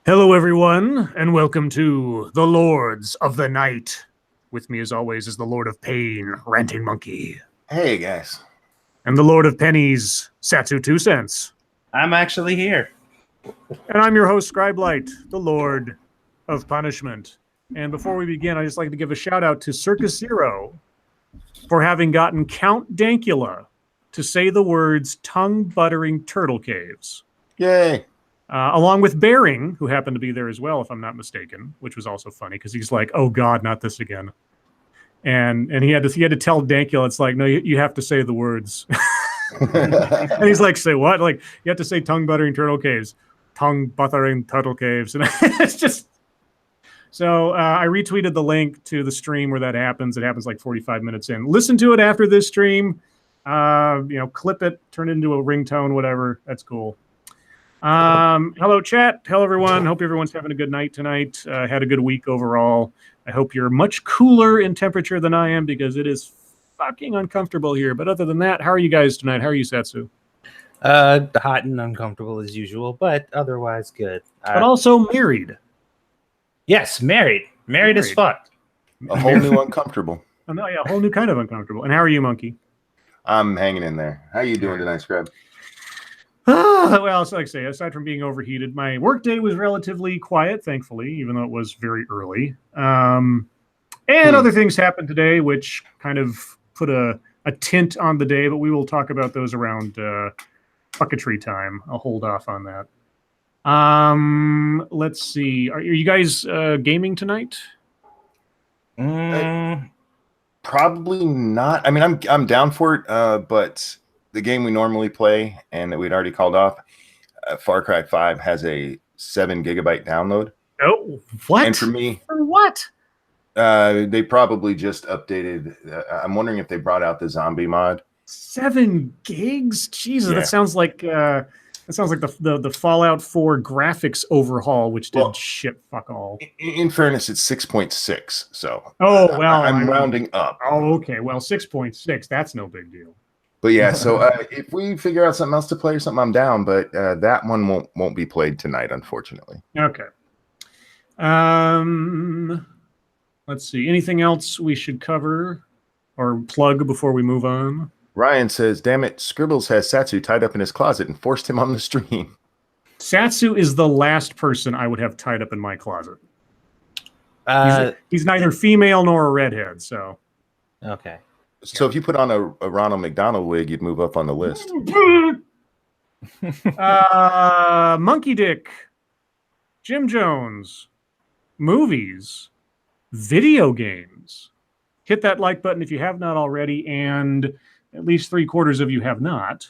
Hello, everyone, and welcome to the Lords of the Night. With me, as always, is the Lord of Pain, Ranting Monkey, Hey, guys. and the Lord of Pennies, Satsu 2 Cents. I'm actually here. And I'm your host, Scribe, the Lord of Punishment. And before we begin, I'd just like to give a shout out to Circus Zero for having gotten Count Dankula to say the words tongue-buttering turtle caves. Yay. Along with Bering, who happened to be there as well, if I'm not mistaken, which was also funny because he's like, "Oh God, not this again!" And he had to tell Dankula, it's like, "No, you have to say the words." And he's like, "Say what?" Like, you have to say tongue buttering turtle caves, tongue buttering turtle caves, and it's just. So I retweeted the link to the stream where that happens. It happens like 45 minutes in. Listen to it after this stream. Clip it, turn it into a ringtone, whatever. That's cool. Hello, chat. Hello, everyone. Hope everyone's having a good night tonight. Had a good week overall. I hope you're much cooler in temperature than I am because it is fucking uncomfortable here. But other than that, how are you guys tonight? How are you, Satsu? Hot and uncomfortable as usual, but otherwise good. But also married. Yes, married. Married as fuck. A whole new uncomfortable. Oh, no, yeah, a whole new kind of uncomfortable. And how are you, Monkey? I'm hanging in there. How you doing tonight, Scribe? Well, so like I say, aside from being overheated, my workday was relatively quiet, thankfully, even though it was very early. And other things happened today, which kind of put a tint on the day, but we will talk about those around bucketry time. I'll hold off on that. Let's see. Are you guys gaming tonight? Probably not. I mean, I'm down for it, but the game we normally play and that we'd already called off, Far Cry 5 has a 7 gigabyte download. Oh, what? And for me, for what? They probably just updated. I'm wondering if they brought out the zombie mod. 7 gigs? Jesus, Yeah. that sounds like the Fallout 4 graphics overhaul, which did shit fuck all. In fairness, it's 6.6. So I'm rounding up. Oh, okay. Well, 6.6. That's no big deal. But yeah, so if we figure out something else to play or something, I'm down. But that one won't be played tonight, unfortunately. Okay. Let's see. Anything else we should cover or plug before we move on? Ryan says, "Damn it, Scribbles has Satsu tied up in his closet and forced him on the stream." Satsu is the last person I would have tied up in my closet. He's neither female nor a redhead, so. Okay. So if you put on a Ronald McDonald wig, you'd move up on the list. Monkey Dick, Jim Jones, movies, video games. Hit that like button if you have not already, and at least 3/4 of you have not.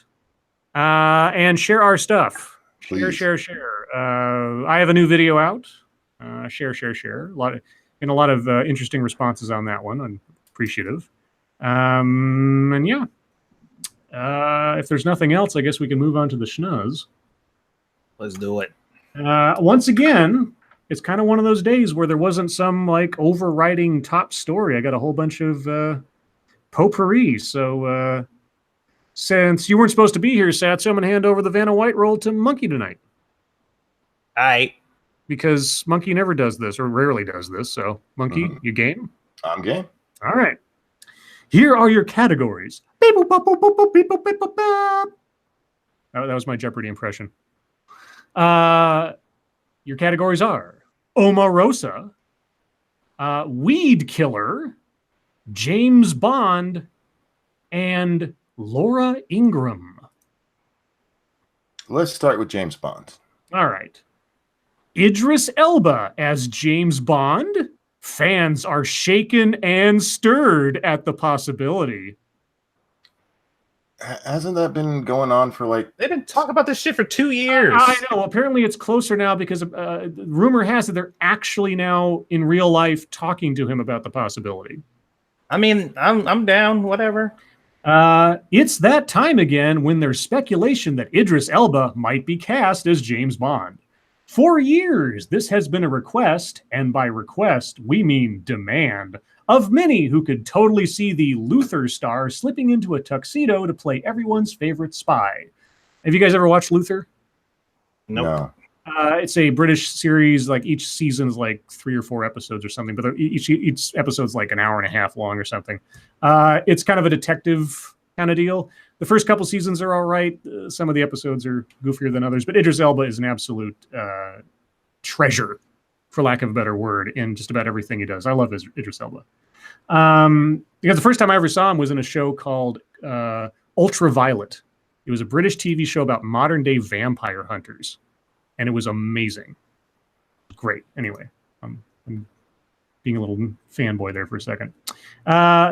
And share our stuff. Please. Share. I have a new video out. Share. A lot of interesting responses on that one. I'm appreciative. And yeah, if there's nothing else, I guess we can move on to the schnuzz. Let's do it. Once again, it's kind of one of those days where there wasn't some like overriding top story. I got a whole bunch of potpourri. So since you weren't supposed to be here, Satsu, I'm going to hand over the Vanna White roll to Monkey tonight. Because Monkey never does this, or rarely does this. So, Monkey, you game? I'm game. All right. Here are your categories. That was my Jeopardy impression. Your categories are Omarosa, Weed Killer, James Bond, and Laura Ingram. Let's start with James Bond. All right. Idris Elba as James Bond. Fans are shaken and stirred at the possibility. Hasn't that been going on for like... They've been talking about this shit for 2 years. I know. Apparently it's closer now because rumor has it they're actually now in real life talking to him about the possibility. I mean, I'm down, whatever. It's that time again when there's speculation that Idris Elba might be cast as James Bond. For years, this has been a request, and by request, we mean demand, of many who could totally see the Luther star slipping into a tuxedo to play everyone's favorite spy. Have you guys ever watched Luther? Nope. No. It's a British series. Like each season is like 3 or 4 episodes or something, but each episode's like an hour and a half long or something. It's kind of a detective kind of deal. The first couple seasons are all right. Some of the episodes are goofier than others, but Idris Elba is an absolute treasure, for lack of a better word, in just about everything he does. I love Idris Elba. Because the first time I ever saw him was in a show called Ultraviolet. It was a British TV show about modern day vampire hunters. And it was amazing. Great. Anyway, I'm being a little fanboy there for a second.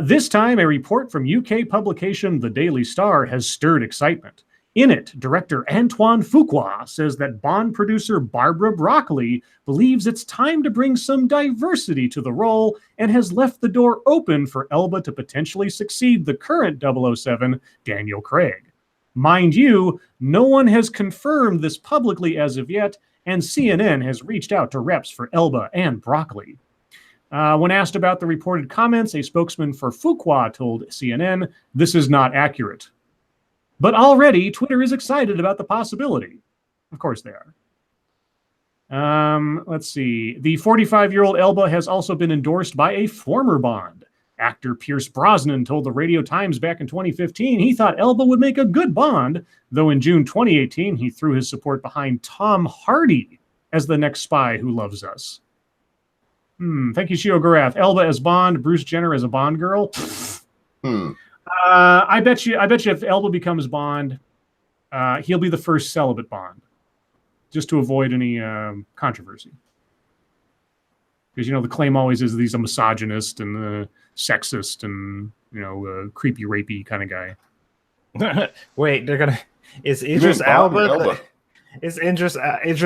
This time, a report from UK publication The Daily Star has stirred excitement. In it, director Antoine Fuqua says that Bond producer Barbara Broccoli believes it's time to bring some diversity to the role and has left the door open for Elba to potentially succeed the current 007, Daniel Craig. Mind you, no one has confirmed this publicly as of yet, and CNN has reached out to reps for Elba and Broccoli. When asked about the reported comments, a spokesman for Fuqua told CNN, "This is not accurate." But already, Twitter is excited about the possibility. Of course they are. Let's see. The 45-year-old Elba has also been endorsed by a former Bond. Actor Pierce Brosnan told the Radio Times back in 2015 he thought Elba would make a good Bond, though in June 2018 he threw his support behind Tom Hardy as the next spy who loves us. Thank you, Shio Garaf. Elba as Bond, Bruce Jenner as a Bond girl. I bet you if Elba becomes Bond, he'll be the first celibate Bond, just to avoid any controversy. Because, the claim always is that he's a misogynist and sexist and, creepy, rapey kind of guy. Wait, they're gonna. Is Idris Elba? Is Idris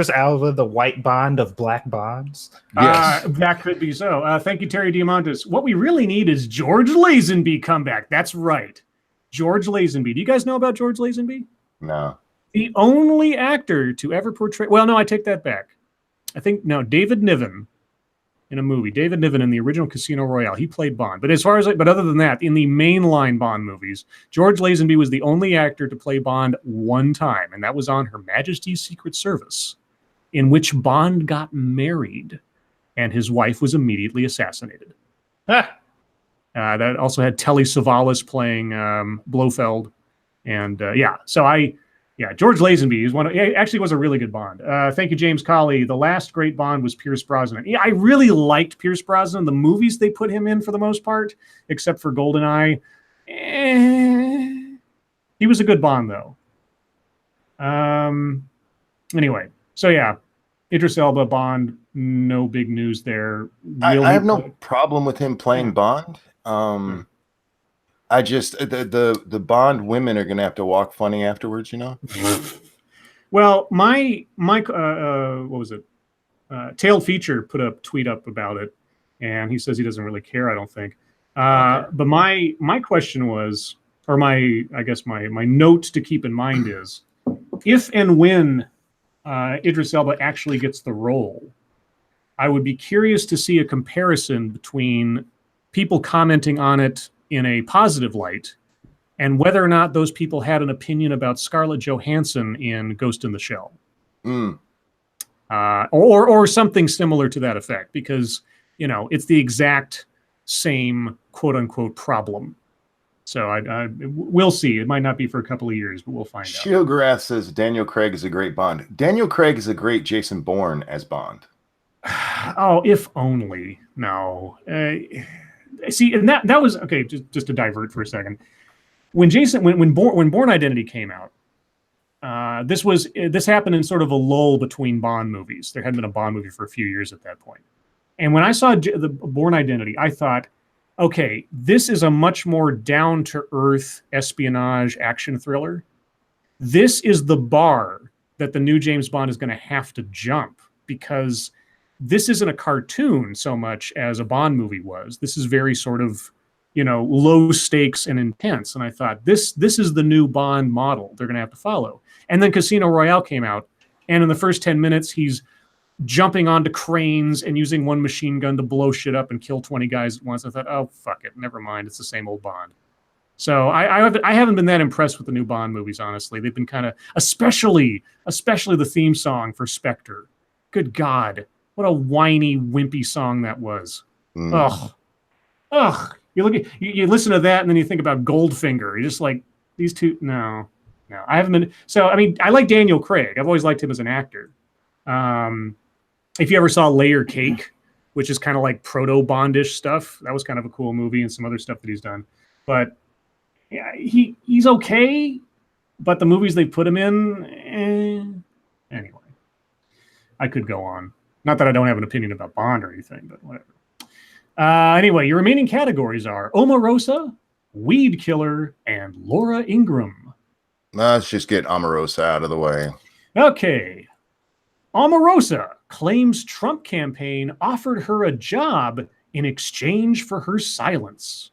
Elba the white Bond of black Bonds? Yes. That could be so. Thank you, Terry Diamantis. What we really need is George Lazenby comeback. That's right. George Lazenby. Do you guys know about George Lazenby? No. The only actor to ever portray... Well, no, I take that back. David Niven in a movie. David Niven in the original Casino Royale. He played Bond. But other than that, in the mainline Bond movies, George Lazenby was the only actor to play Bond one time, and that was on Her Majesty's Secret Service, in which Bond got married, and his wife was immediately assassinated. That also had Telly Savalas playing Blofeld, and George Lazenby actually was a really good Bond. Thank you, James Colley. The last great Bond was Pierce Brosnan. Yeah, I really liked Pierce Brosnan. The movies they put him in for the most part, except for GoldenEye. He was a good Bond, though. Anyway, so yeah, Idris Elba, Bond, no big news there. I have no problem with him playing Bond. I just the Bond women are gonna have to walk funny afterwards, Well, my what was it? Tailed Feature put a tweet up about it, and he says he doesn't really care. I don't think. But my question was, or my note to keep in mind is, if and when Idris Elba actually gets the role, I would be curious to see a comparison between people commenting on it in a positive light and whether or not those people had an opinion about Scarlett Johansson in Ghost in the Shell. Or something similar to that effect, because, it's the exact same quote unquote problem. So we'll see. It might not be for a couple of years, but we'll find out. Shio Garath says Daniel Craig is a great Bond. Daniel Craig is a great Jason Bourne as Bond. Oh, if only. No. See, and that was okay. Just to divert for a second, when Bourne Identity came out, this happened in sort of a lull between Bond movies. There hadn't been a Bond movie for a few years at that point, and when I saw the Bourne Identity, I thought, okay, this is a much more down to earth espionage action thriller. This is the bar that the new James Bond is going to have to jump, because this isn't a cartoon so much as a Bond movie was. This is very sort of, low stakes and intense. And I thought, this is the new Bond model they're going to have to follow. And then Casino Royale came out, and in the first 10 minutes, he's jumping onto cranes and using one machine gun to blow shit up and kill 20 guys at once. I thought, oh, fuck it. Never mind. It's the same old Bond. So I haven't been that impressed with the new Bond movies, honestly. They've been kind of, especially the theme song for Spectre. Good God, what a whiny, wimpy song that was. Ugh. You listen to that and then you think about Goldfinger. You're just like, these two, no. I haven't been. So I mean, I like Daniel Craig. I've always liked him as an actor. If you ever saw Layer Cake, which is kind of like proto Bondish stuff, that was kind of a cool movie, and some other stuff that he's done. But yeah, he's okay. But the movies they put him in, anyway, I could go on. Not that I don't have an opinion about Bond or anything, but whatever. Anyway, your remaining categories are Omarosa, Weed Killer, and Laura Ingraham. Let's just get Omarosa out of the way. Okay. Omarosa claims Trump campaign offered her a job in exchange for her silence.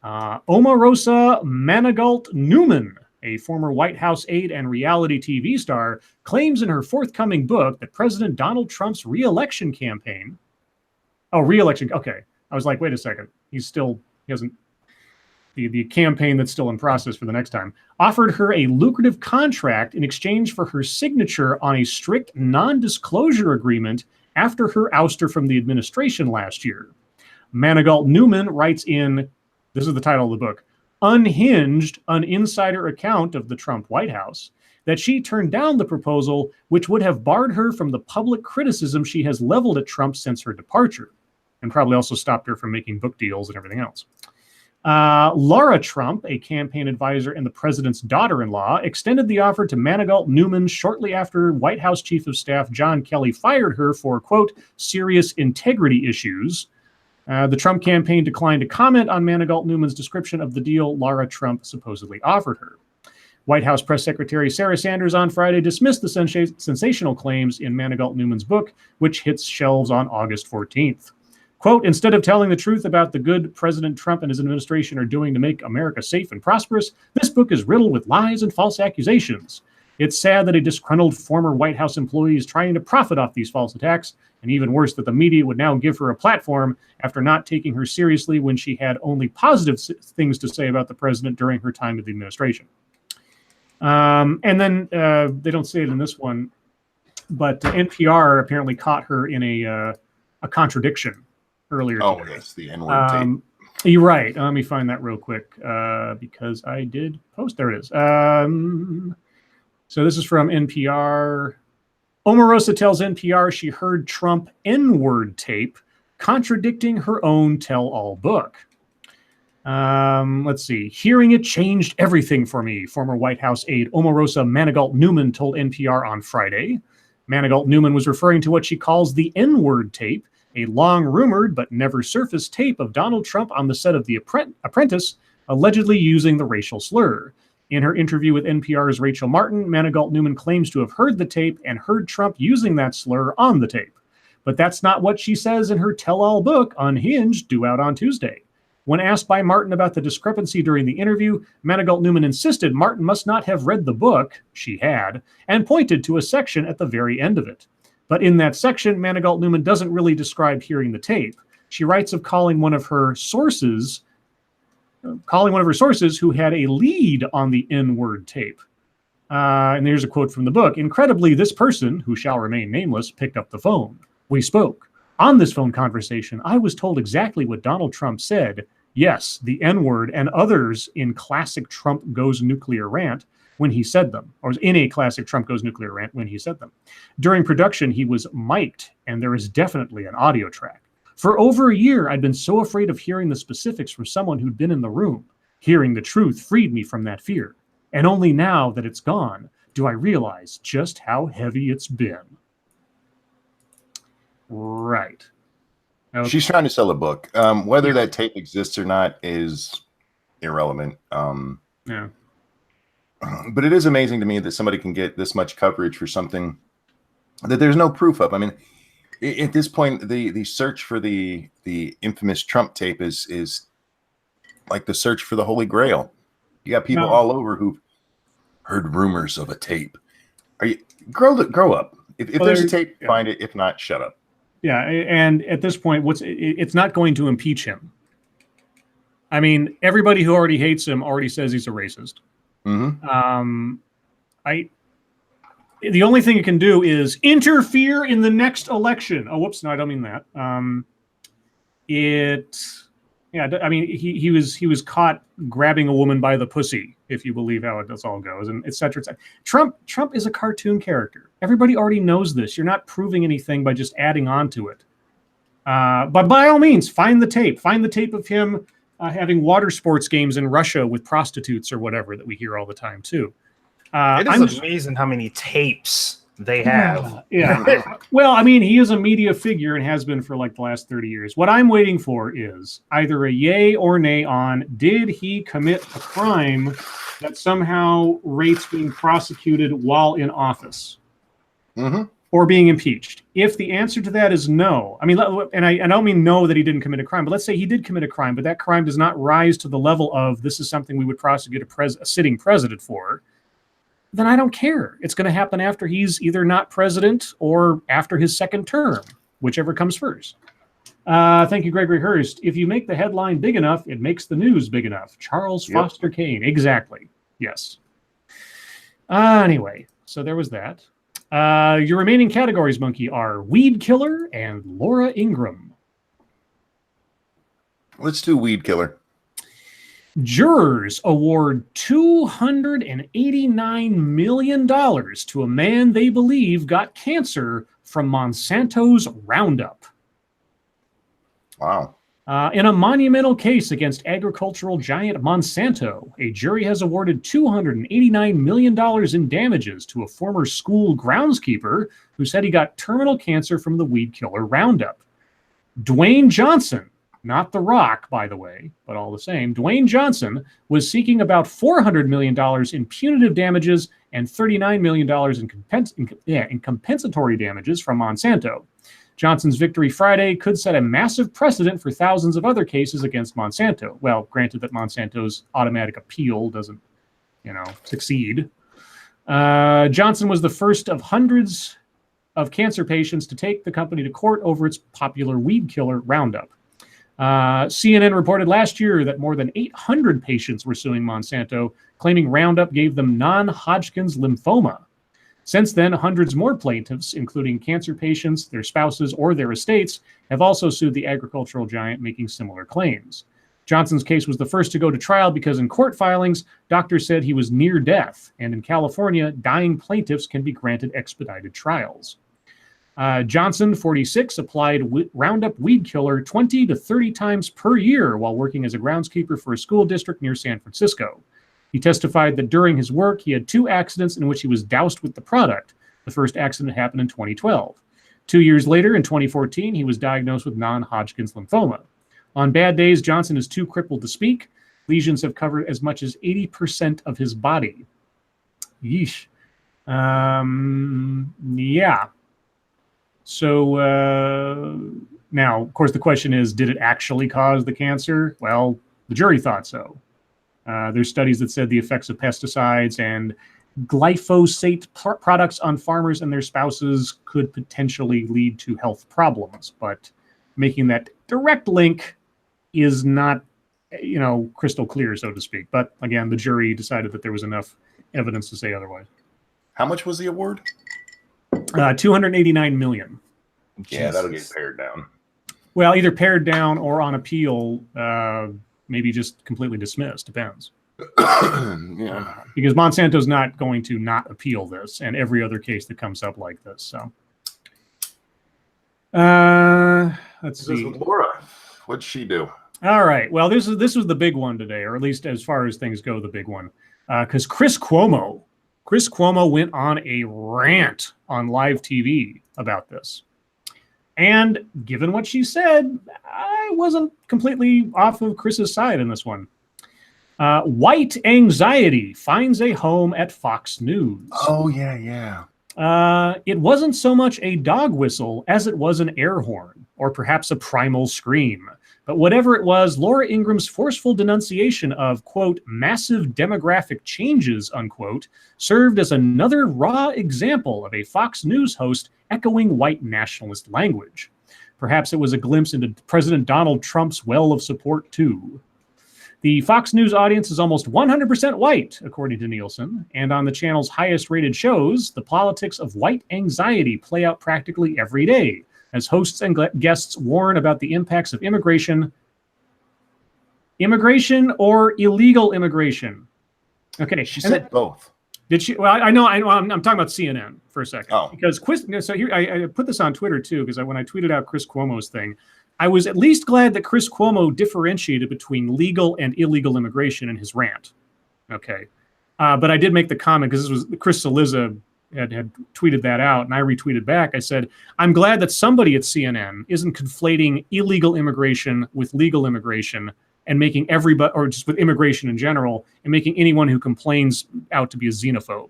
Omarosa Manigault Newman, a former White House aide and reality TV star, claims in her forthcoming book that President Donald Trump's re-election campaign... Oh, re-election. Okay. I was like, wait a second. He hasn't... The campaign that's still in process for the next time, offered her a lucrative contract in exchange for her signature on a strict non-disclosure agreement after her ouster from the administration last year. Manigault Newman writes in, this is the title of the book, Unhinged, an insider account of the Trump White House, that she turned down the proposal, which would have barred her from the public criticism she has leveled at Trump since her departure, and probably also stopped her from making book deals and everything else. Laura Trump, a campaign advisor and the president's daughter-in-law, extended the offer to Manigault Newman shortly after White House Chief of Staff John Kelly fired her for, quote, serious integrity issues. The Trump campaign declined to comment on Manigault Newman's description of the deal Laura Trump supposedly offered her. White House Press Secretary Sarah Sanders on Friday dismissed the sensational claims in Manigault Newman's book, which hits shelves on August 14th. Quote, instead of telling the truth about the good President Trump and his administration are doing to make America safe and prosperous, this book is riddled with lies and false accusations. It's sad that a disgruntled former White House employee is trying to profit off these false attacks, and even worse that the media would now give her a platform after not taking her seriously when she had only positive things to say about the president during her time in the administration. And then they don't say it in this one, but NPR apparently caught her in a contradiction earlier today. Yes, the N-word tape. You're right. Let me find that real quick because I did post. There it is. So this is from NPR. Omarosa tells NPR she heard Trump N-word tape contradicting her own tell-all book. Let's see. Hearing it changed everything for me, former White House aide Omarosa Manigault Newman told NPR on Friday. Manigault Newman was referring to what she calls the N-word tape, a long-rumored but never surfaced tape of Donald Trump on the set of The Apprentice, allegedly using the racial slur. In her interview with NPR's Rachel Martin, Manigault Newman claims to have heard the tape and heard Trump using that slur on the tape. But that's not what she says in her tell-all book, Unhinged, due out on Tuesday. When asked by Martin about the discrepancy during the interview, Manigault Newman insisted Martin must not have read the book, she had, and pointed to a section at the very end of it. But in that section, Manigault Newman doesn't really describe hearing the tape. She writes of calling one of her sources who had a lead on the N-word tape. And here's a quote from the book. Incredibly, this person, who shall remain nameless, picked up the phone. We spoke. On this phone conversation, I was told exactly what Donald Trump said. Yes, the N-word and others in classic Trump goes nuclear rant when he said them, or in a classic Trump goes nuclear rant when he said them. During production, he was mic'd, and there is definitely an audio track. For over a year, I'd been so afraid of hearing the specifics from someone who'd been in the room. Hearing the truth freed me from that fear. And only now that it's gone, do I realize just how heavy it's been. Right. Okay. She's trying to sell a book. Whether that tape exists or not is irrelevant. Yeah. But it is amazing to me that somebody can get this much coverage for something that there's no proof of. I mean, at this point, the search for the infamous Trump tape is like the search for the Holy Grail. You got people all over who've heard rumors of a tape. Are you grow up? If there's a tape, find it. If not, shut up. Yeah, and at this point, it's not going to impeach him. I mean, everybody who already hates him already says he's a racist. Mm-hmm. The only thing it can do is interfere in the next election. Oh, whoops! No, I don't mean that. I mean, he was caught grabbing a woman by the pussy, if you believe how it all goes, and et cetera, et cetera. Trump is a cartoon character. Everybody already knows this. You're not proving anything by just adding on to it. But by all means, find the tape. Find the tape of him having water sports games in Russia with prostitutes or whatever that we hear all the time too. It is amazing how many tapes they have. Yeah. Well, I mean, he is a media figure and has been for like the last 30 years. What I'm waiting for is either a yay or nay on, did he commit a crime that somehow rates being prosecuted while in office? Mm-hmm. Or being impeached? If the answer to that is no, I mean, and I don't mean no that he didn't commit a crime, but let's say he did commit a crime, but that crime does not rise to the level of this is something we would prosecute a sitting president for, then I don't care. It's going to happen after he's either not president or after his second term, whichever comes first. Thank you, Gregory Hurst. If you make the headline big enough, it makes the news big enough. Charles Foster Kane. Exactly. Yes. Anyway, so there was that. Your remaining categories, Monkey, are Weed Killer and Laura Ingraham. Let's do Weed Killer. Jurors award $289 million to a man they believe got cancer from Monsanto's Roundup. Wow. In a monumental case against agricultural giant Monsanto, a jury has awarded $289 million in damages to a former school groundskeeper who said he got terminal cancer from the weed killer Roundup. Dwayne Johnson, not The Rock, by the way, but all the same, Dwayne Johnson was seeking about $400 million in punitive damages and $39 million in compensatory damages from Monsanto. Johnson's victory Friday could set a massive precedent for thousands of other cases against Monsanto. Well, granted that Monsanto's automatic appeal doesn't, succeed. Johnson was the first of hundreds of cancer patients to take the company to court over its popular weed killer Roundup. CNN reported last year that more than 800 patients were suing Monsanto, claiming Roundup gave them non-Hodgkin's lymphoma. Since then, hundreds more plaintiffs, including cancer patients, their spouses, or their estates, have also sued the agricultural giant, making similar claims. Johnson's case was the first to go to trial because in court filings, doctors said he was near death, and in California, dying plaintiffs can be granted expedited trials. Johnson, 46, applied Roundup weed killer 20 to 30 times per year while working as a groundskeeper for a school district near San Francisco. He testified that during his work, he had 2 accidents in which he was doused with the product. The first accident happened in 2012. 2 years later, in 2014, he was diagnosed with non-Hodgkin's lymphoma. On bad days, Johnson is too crippled to speak. Lesions have covered as much as 80% of his body. Yeesh. Yeah. So now, of course, the question is, did it actually cause the cancer? Well, the jury thought so. There's studies that said the effects of pesticides and glyphosate products on farmers and their spouses could potentially lead to health problems, but making that direct link is not, crystal clear, so to speak. But again, the jury decided that there was enough evidence to say otherwise. How much was the award? $289 million. Yeah, that'll get pared down. Well, either pared down or on appeal, maybe just completely dismissed. Depends. Yeah. Because Monsanto's not going to not appeal this and every other case that comes up like this. So, let's see. Laura, what'd she do? All right. Well, this was the big one today, or at least as far as things go, the big one. Because Chris Cuomo went on a rant on live TV about this. And given what she said, I wasn't completely off of Chris's side in this one. White anxiety finds a home at Fox News. Oh, yeah. It wasn't so much a dog whistle as it was an air horn, or perhaps a primal scream. But whatever it was, Laura Ingraham's forceful denunciation of, quote, massive demographic changes, unquote, served as another raw example of a Fox News host echoing white nationalist language. Perhaps it was a glimpse into President Donald Trump's well of support, too. The Fox News audience is almost 100% white, according to Nielsen, and on the channel's highest-rated shows, the politics of white anxiety play out practically every day, as hosts and guests warn about the impacts of immigration or illegal immigration. Okay, She said both. Did she? Well, I know. I'm talking about CNN for a second. Oh. Because so here I put this on Twitter too, because when I tweeted out Chris Cuomo's thing, I was at least glad that Chris Cuomo differentiated between legal and illegal immigration in his rant. Okay, but I did make the comment because this was Chris Cillizza had tweeted that out, and I retweeted back. I said, I'm glad that somebody at CNN isn't conflating illegal immigration with legal immigration and making everybody, or just with immigration in general, and making anyone who complains out to be a xenophobe.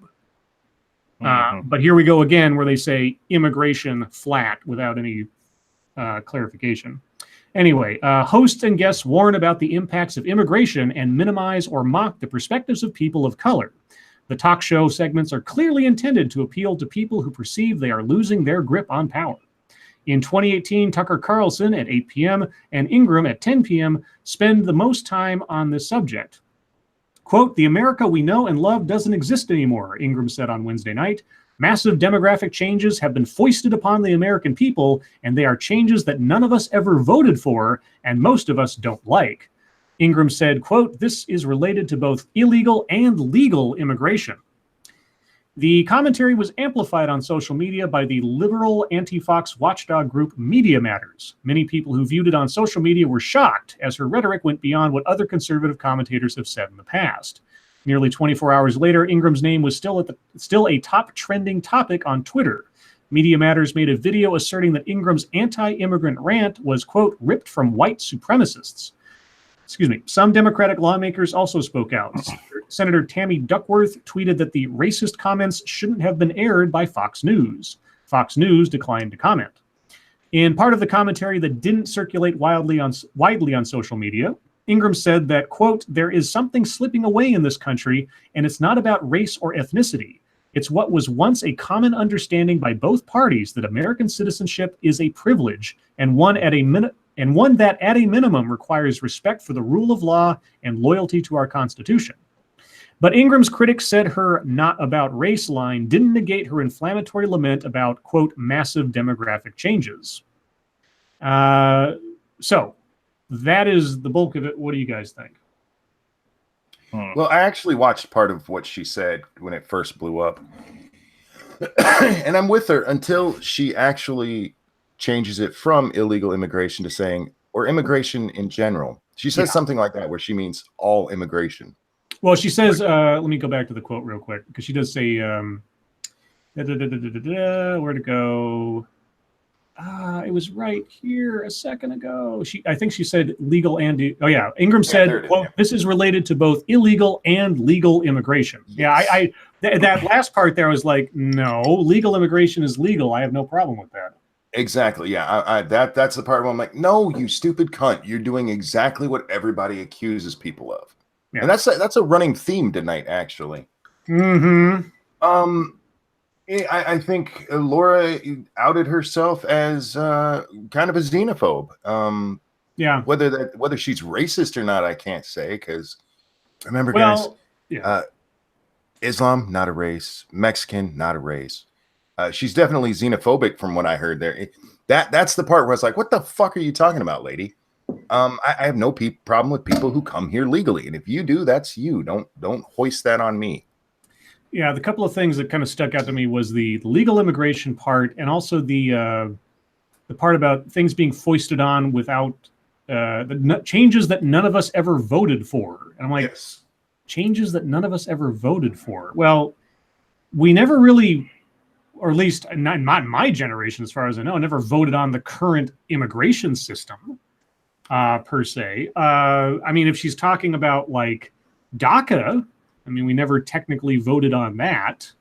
But here we go again, where they say immigration flat without any clarification. Anyway, hosts and guests warn about the impacts of immigration and minimize or mock the perspectives of people of color. The talk show segments are clearly intended to appeal to people who perceive they are losing their grip on power. In 2018, Tucker Carlson at 8 p.m. and Ingram at 10 p.m. spend the most time on this subject. Quote, "The America we know and love doesn't exist anymore," Ingram said on Wednesday night. "Massive demographic changes have been foisted upon the American people, and they are changes that none of us ever voted for, and most of us don't like." Ingram said, quote, "This is related to both illegal and legal immigration." The commentary was amplified on social media by the liberal anti-Fox watchdog group Media Matters. Many people who viewed it on social media were shocked, as her rhetoric went beyond what other conservative commentators have said in the past. Nearly 24 hours later, Ingram's name was still a top trending topic on Twitter. Media Matters made a video asserting that Ingram's anti-immigrant rant was, quote, ripped from white supremacists. Excuse me. Some Democratic lawmakers also spoke out. Senator Tammy Duckworth tweeted that the racist comments shouldn't have been aired by Fox News. Fox News declined to comment. In part of the commentary that didn't circulate widely on social media, Ingram said that, quote, "There is something slipping away in this country, and it's not about race or ethnicity. It's what was once a common understanding by both parties that American citizenship is a privilege, and one that at a minimum requires respect for the rule of law and loyalty to our Constitution." But Ingram's critics said her "not about race" line didn't negate her inflammatory lament about, quote, "massive demographic changes." So that is the bulk of it. What do you guys think? Well, I actually watched part of what she said when it first blew up. And I'm with her until she actually changes it from illegal immigration to saying, or immigration in general. She says something like that, where she means all immigration. Well, she says, let me go back to the quote real quick, because she does say, where to go? It was right here a second ago. I think she said legal and, Ingram said, quote, "This is related to both illegal and legal immigration." Yes. Yeah, that last part there was like, no, legal immigration is legal. I have no problem with that. Exactly. Yeah, that's the part where I'm like, no, you stupid cunt. You're doing exactly what everybody accuses people of. Yeah. And that's a running theme tonight, actually. Mm-hmm. I think Laura outed herself as kind of a xenophobe. Yeah. Whether she's racist or not, I can't say, because remember, guys, Islam, not a race. Mexican, not a race. She's definitely xenophobic from what I heard there. That's the part where I was like, what the fuck are you talking about, lady? I have no problem with people who come here legally. And if you do, that's you. Don't hoist that on me. Yeah, the couple of things that kind of stuck out to me was the legal immigration part, and also the part about things being foisted on without the changes that none of us ever voted for. And I'm like, yes. Changes that none of us ever voted for. Well, we never really, or at least not in my generation, as far as I know, never voted on the current immigration system per se. I mean, if she's talking about like DACA, I mean, we never technically voted on that,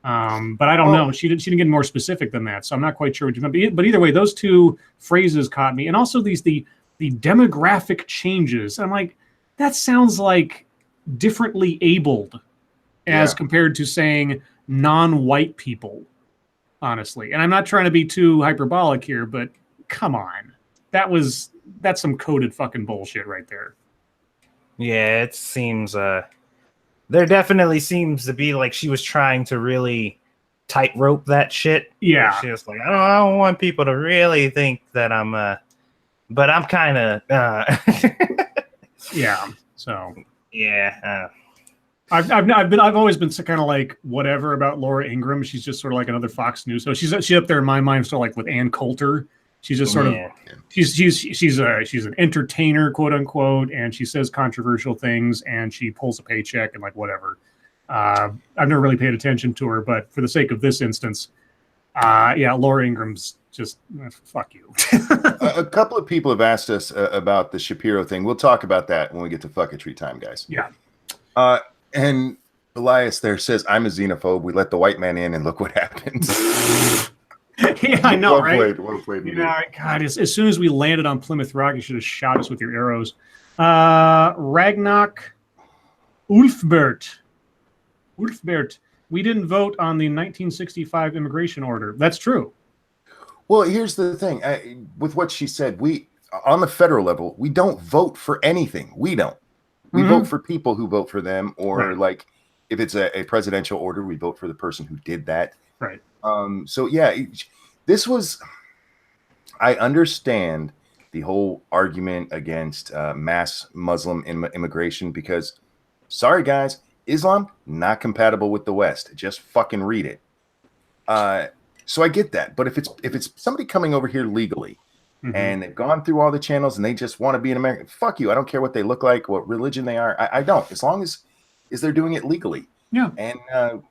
but I don't know. She didn't get more specific than that, so I'm not quite sure what you meant. But either way, those two phrases caught me, and also the demographic changes. I'm like, that sounds like differently abled as compared to saying non-white people. Honestly, and I'm not trying to be too hyperbolic here, but come on, that's some coded fucking bullshit right there. Yeah, it seems there definitely seems to be like she was trying to really tightrope that shit. Yeah. She was like, I don't want people to really think that I'm but I'm kind of Yeah. So yeah. I've always been kind of like whatever about Laura Ingraham. She's just sort of like another Fox News. So she's up there in my mind, sort of like with Ann Coulter. She's just sort of she's an entertainer, quote unquote, and she says controversial things and she pulls a paycheck and like whatever. I've never really paid attention to her, but for the sake of this instance, yeah, Laura Ingram's just fuck you. A couple of people have asked us about the Shapiro thing. We'll talk about that when we get to fucketry time, guys. Yeah. And Elias there says, I'm a xenophobe. We let the white man in and look what happens. Yeah, I know, right? Well played. Yeah, God, as soon as we landed on Plymouth Rock, you should have shot us with your arrows. Ragnak Ulfbert, we didn't vote on the 1965 immigration order. That's true. Well, here's the thing. With what she said, we, on the federal level, we don't vote for anything. We don't. We vote for people who vote for them, or like if it's a presidential order, we vote for the person who did that. Right. So yeah, this was, I understand the whole argument against mass Muslim immigration because, sorry guys, Islam not compatible with the West. Just fucking read it. So I get that, but if it's somebody coming over here legally and they've gone through all the channels and they just want to be an American, fuck you. I don't care what they look like, what religion they are. I don't, as long as they're doing it legally. Yeah. And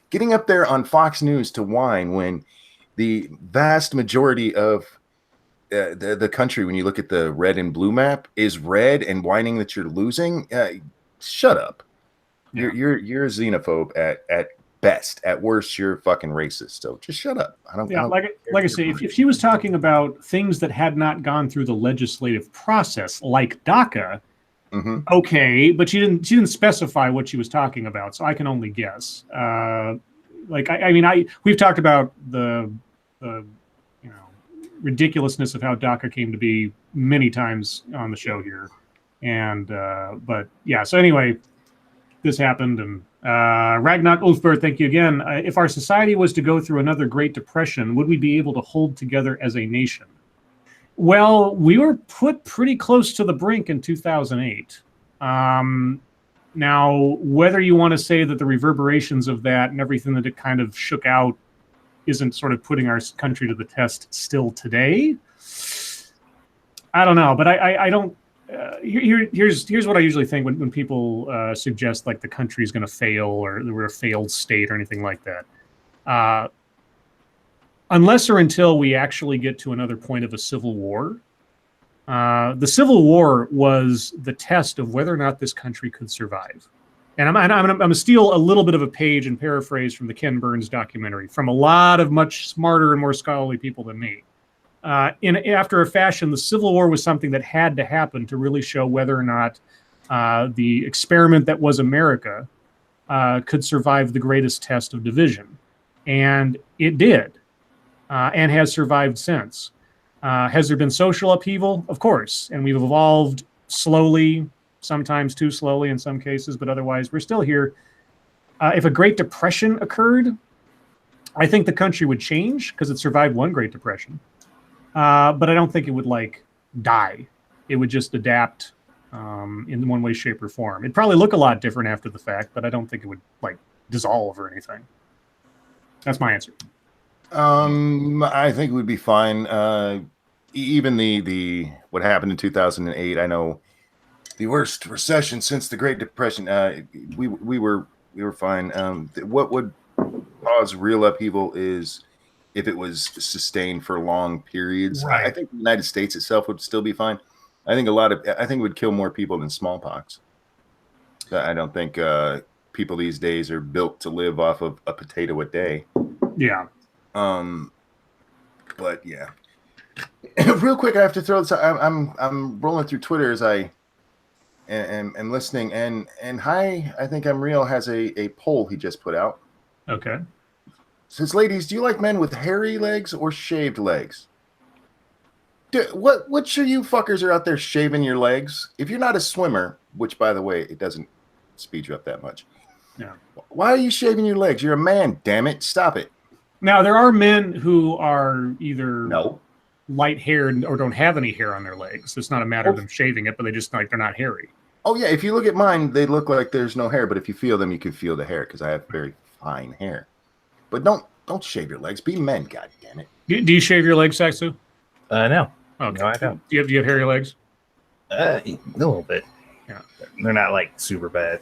getting up there on Fox News to whine when the vast majority of the country, when you look at the red and blue map, is red and whining that you're losing, shut up. Yeah. You're a xenophobe at best. At worst, you're fucking racist. So just shut up. Like I say, if she was talking about things that had not gone through the legislative process, like DACA, okay, but she didn't specify what she was talking about, so I can only guess. We've talked about the ridiculousness of how DACA came to be many times on the show here, and but yeah. So anyway, this happened, and Ragnar Ulfberg, thank you again. If our society was to go through another Great Depression, would we be able to hold together as a nation? Well, we were put pretty close to the brink in 2008. Now, whether you want to say that the reverberations of that and everything that it kind of shook out isn't sort of putting our country to the test still today, I don't know. But I don't. Here's what I usually think when people suggest like the country is going to fail or we're a failed state or anything like that. Unless or until we actually get to another point of a civil war. The Civil War was the test of whether or not this country could survive. And I'm going to steal a little bit of a page and paraphrase from the Ken Burns documentary from a lot of much smarter and more scholarly people than me. After a fashion, the Civil War was something that had to happen to really show whether or not the experiment that was America could survive the greatest test of division. And it did. And has survived since. Has there been social upheaval? Of course. And we've evolved slowly, sometimes too slowly in some cases, but otherwise we're still here. If a Great Depression occurred, I think the country would change because it survived one Great Depression. But I don't think it would like die. It would just adapt in one way, shape, or form. It'd probably look a lot different after the fact, but I don't think it would like dissolve or anything. That's my answer. I think we'd be fine. Even the what happened in 2008. I know the worst recession since the Great Depression. We were fine. What would cause real upheaval is if it was sustained for long periods. Right. I think the United States itself would still be fine. I think it would kill more people than smallpox. I don't think people these days are built to live off of a potato a day. Yeah. But yeah, real quick, I have to throw this out. I'm rolling through Twitter as I am listening, and hi, I think I'm real has a poll he just put out. Okay. Says, ladies, do you like men with hairy legs or shaved legs? Dude, what sure you fuckers are out there shaving your legs? If you're not a swimmer, which by the way, it doesn't speed you up that much. Yeah. Why are you shaving your legs? You're a man, damn it. Stop it. Now there are men who are either No. light haired or don't have any hair on their legs. It's not a matter of them shaving it, but they just like they're not hairy. Oh yeah, if you look at mine, they look like there's no hair, but if you feel them, you can feel the hair because I have very fine hair. But don't shave your legs. Be men, god damn it. Do you shave your legs, Satsu? No. Okay. No, I don't. Do you have hairy legs? A little bit. Yeah. They're not like super bad.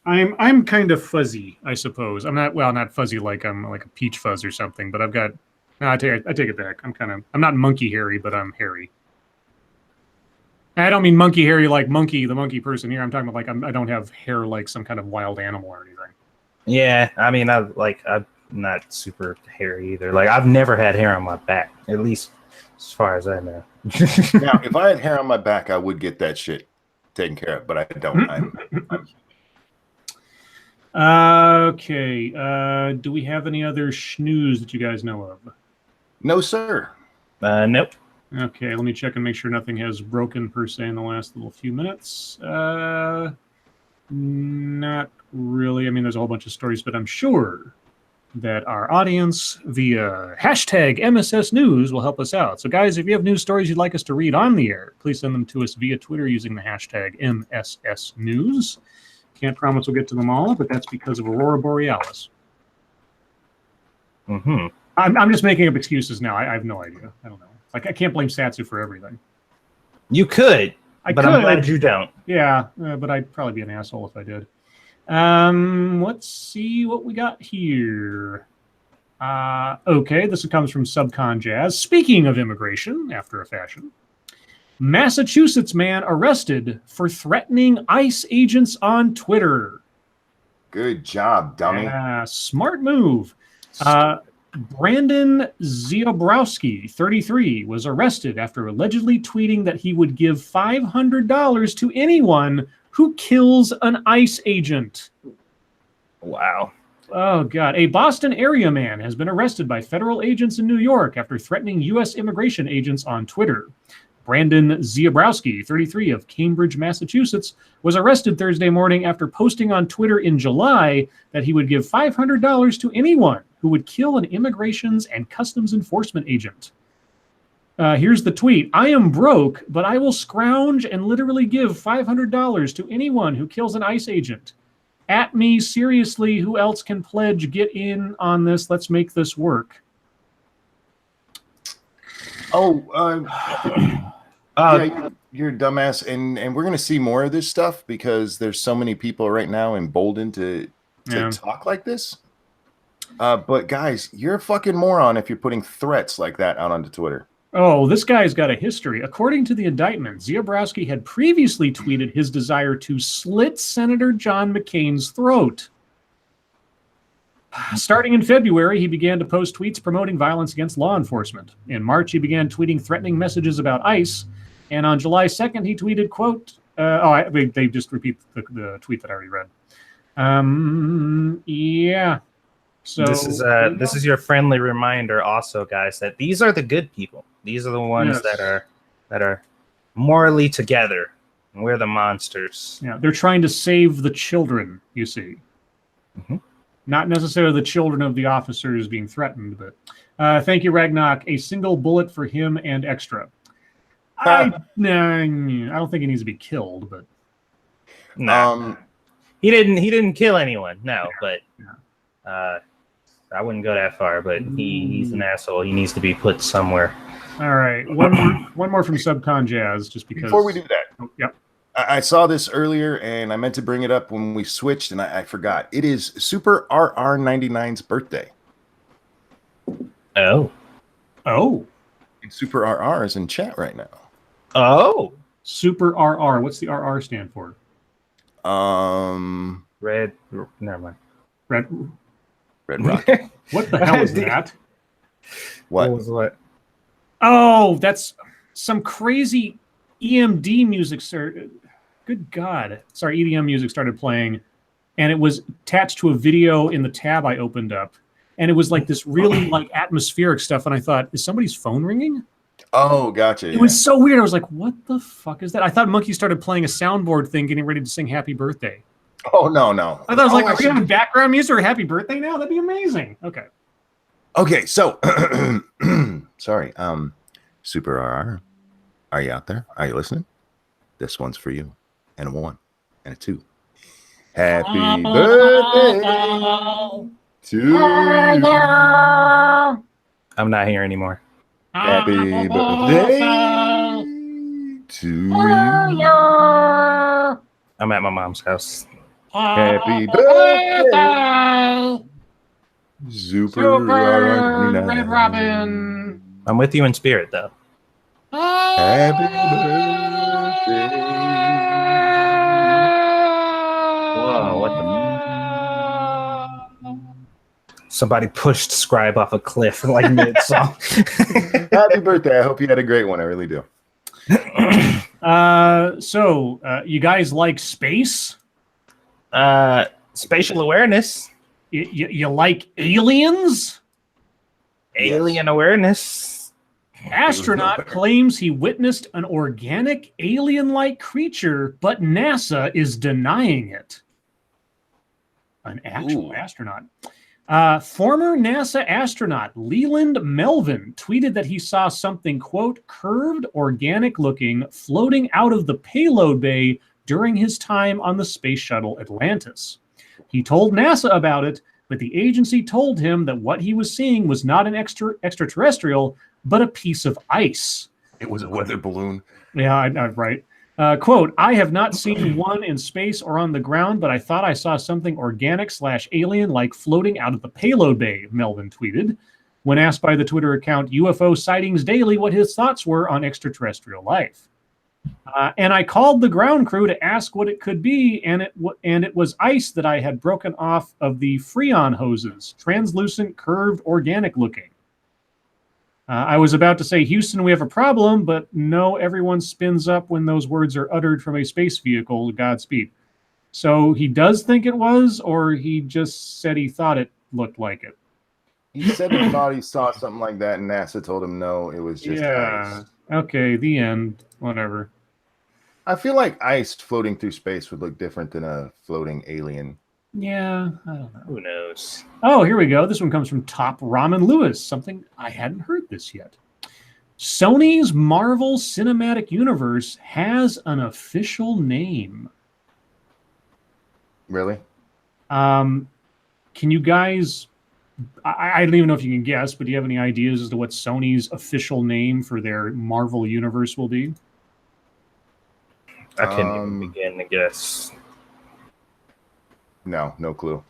I'm kind of fuzzy, I suppose. I'm not fuzzy like I'm like a peach fuzz or something, but I've got. No, I take it back. I'm not monkey hairy, but I'm hairy. I don't mean monkey hairy like Monkey, the monkey person here. I'm talking about like I don't have hair like some kind of wild animal or anything. Yeah, I mean, I'm not super hairy either. Like, I've never had hair on my back, at least as far as I know. Now, if I had hair on my back, I would get that shit taken care of, but I don't. Okay. Do we have any other schnews that you guys know of? No, sir. Nope. Okay, let me check and make sure nothing has broken per se in the last little few minutes. Not really. I mean, there's a whole bunch of stories, but I'm sure that our audience via hashtag MSS News will help us out. So, guys, if you have news stories you'd like us to read on the air, please send them to us via Twitter using the hashtag MSS News. Can't promise we'll get to them all, but that's because of Aurora Borealis. Mm-hmm. I'm just making up excuses now. I have no idea. I don't know. Like, I can't blame Satsu for everything. You could, but I'm glad you don't. Yeah, but I'd probably be an asshole if I did. Let's see what we got here. Okay, this comes from Subcon Jazz. Speaking of immigration, after a fashion, Massachusetts man arrested for threatening ICE agents on Twitter. Good job, dummy. Smart move. Brandon Ziobrowski, 33, was arrested after allegedly tweeting that he would give $500 to anyone who kills an ICE agent. Wow. Oh, God. A Boston area man has been arrested by federal agents in New York after threatening U.S. immigration agents on Twitter. Brandon Ziobrowski, 33, of Cambridge, Massachusetts, was arrested Thursday morning after posting on Twitter in July that he would give $500 to anyone who would kill an immigrations and customs enforcement agent. Here's the tweet. I am broke, but I will scrounge and literally give $500 to anyone who kills an ICE agent. At me, seriously, who else can pledge? Get in on this. Let's make this work. Yeah, you're a dumbass, and we're gonna see more of this stuff because there's so many people right now emboldened to talk like this. But guys, you're a fucking moron if you're putting threats like that out onto Twitter. Oh, this guy's got a history. According to the indictment, Ziobrowski had previously tweeted his desire to slit Senator John McCain's throat. Starting in February, he began to post tweets promoting violence against law enforcement. In March, he began tweeting threatening messages about ICE. And on July 2nd, he tweeted, quote, they just repeat the tweet that I already read. Yeah. So this is your friendly reminder also, guys, that these are the good people. These are the ones that are morally together. And we're the monsters. Yeah, they're trying to save the children, you see. Mm-hmm. Not necessarily the children of the officers being threatened, but thank you, Ragnarok. A single bullet for him and extra. I don't think he needs to be killed, but no, he didn't kill anyone. No, but I wouldn't go that far. But he's an asshole. He needs to be put somewhere. All right, one more from Subcon Jazz, just because. Before we do that, yep. I saw this earlier, and I meant to bring it up when we switched, and I forgot. It is Super RR99's birthday. Oh. And Super RR is in chat right now. Oh. Super RR. What's the RR stand for? Red. Never mind. Red Rock. What the hell is that? What was what? Oh, that's some crazy EMD music. Good God. Sorry, EDM music started playing, and it was attached to a video in the tab I opened up. And it was like this really like atmospheric stuff. And I thought, is somebody's phone ringing? Oh, gotcha. It was so weird. I was like, what the fuck is that? I thought Monkey started playing a soundboard thing, getting ready to sing Happy Birthday. Oh, no. I thought I was like, are we having background music or Happy Birthday now? That'd be amazing. Okay, so sorry. Super RR, are you out there? Are you listening? This one's for you. And a 1 and a 2. Happy birthday to you. I'm not here anymore. Happy birthday to you. I'm at my mom's house. Happy birthday, Super Red Robin. I'm with you in spirit, though. Happy birthday. Whoa, what the? Somebody pushed Scribe off a cliff like mid-song. Happy birthday. I hope you had a great one. I really do. So you guys like space? Spatial awareness. You like aliens? Alien awareness. Astronaut claims he witnessed an organic alien-like creature, but NASA is denying it. An actual astronaut. Former NASA astronaut Leland Melvin tweeted that he saw something, quote, curved, organic-looking, floating out of the payload bay during his time on the space shuttle Atlantis. He told NASA about it, but the agency told him that what he was seeing was not an extraterrestrial, but a piece of ice. It was a weather balloon. Yeah, right. Quote, I have not seen one in space or on the ground, but I thought I saw something organic/alien-like floating out of the payload bay, Melvin tweeted. When asked by the Twitter account UFO Sightings Daily what his thoughts were on extraterrestrial life. And I called the ground crew to ask what it could be, and it was ice that I had broken off of the Freon hoses, translucent, curved, organic looking. I was about to say, Houston, we have a problem, but no, everyone spins up when those words are uttered from a space vehicle, Godspeed. So he does think it was, or he just said he thought it looked like it? He said he thought he saw something like that, and NASA told him no, it was just ice. Okay, the end. Whatever. I feel like ice floating through space would look different than a floating alien. Yeah, I don't know. Who knows? Oh, here we go. This one comes from Top Ramen Lewis. Something I hadn't heard this yet. Sony's Marvel Cinematic Universe has an official name. Really? Can you guys... I don't even know if you can guess, but do you have any ideas as to what Sony's official name for their Marvel Universe will be? I can't even begin to guess. No clue.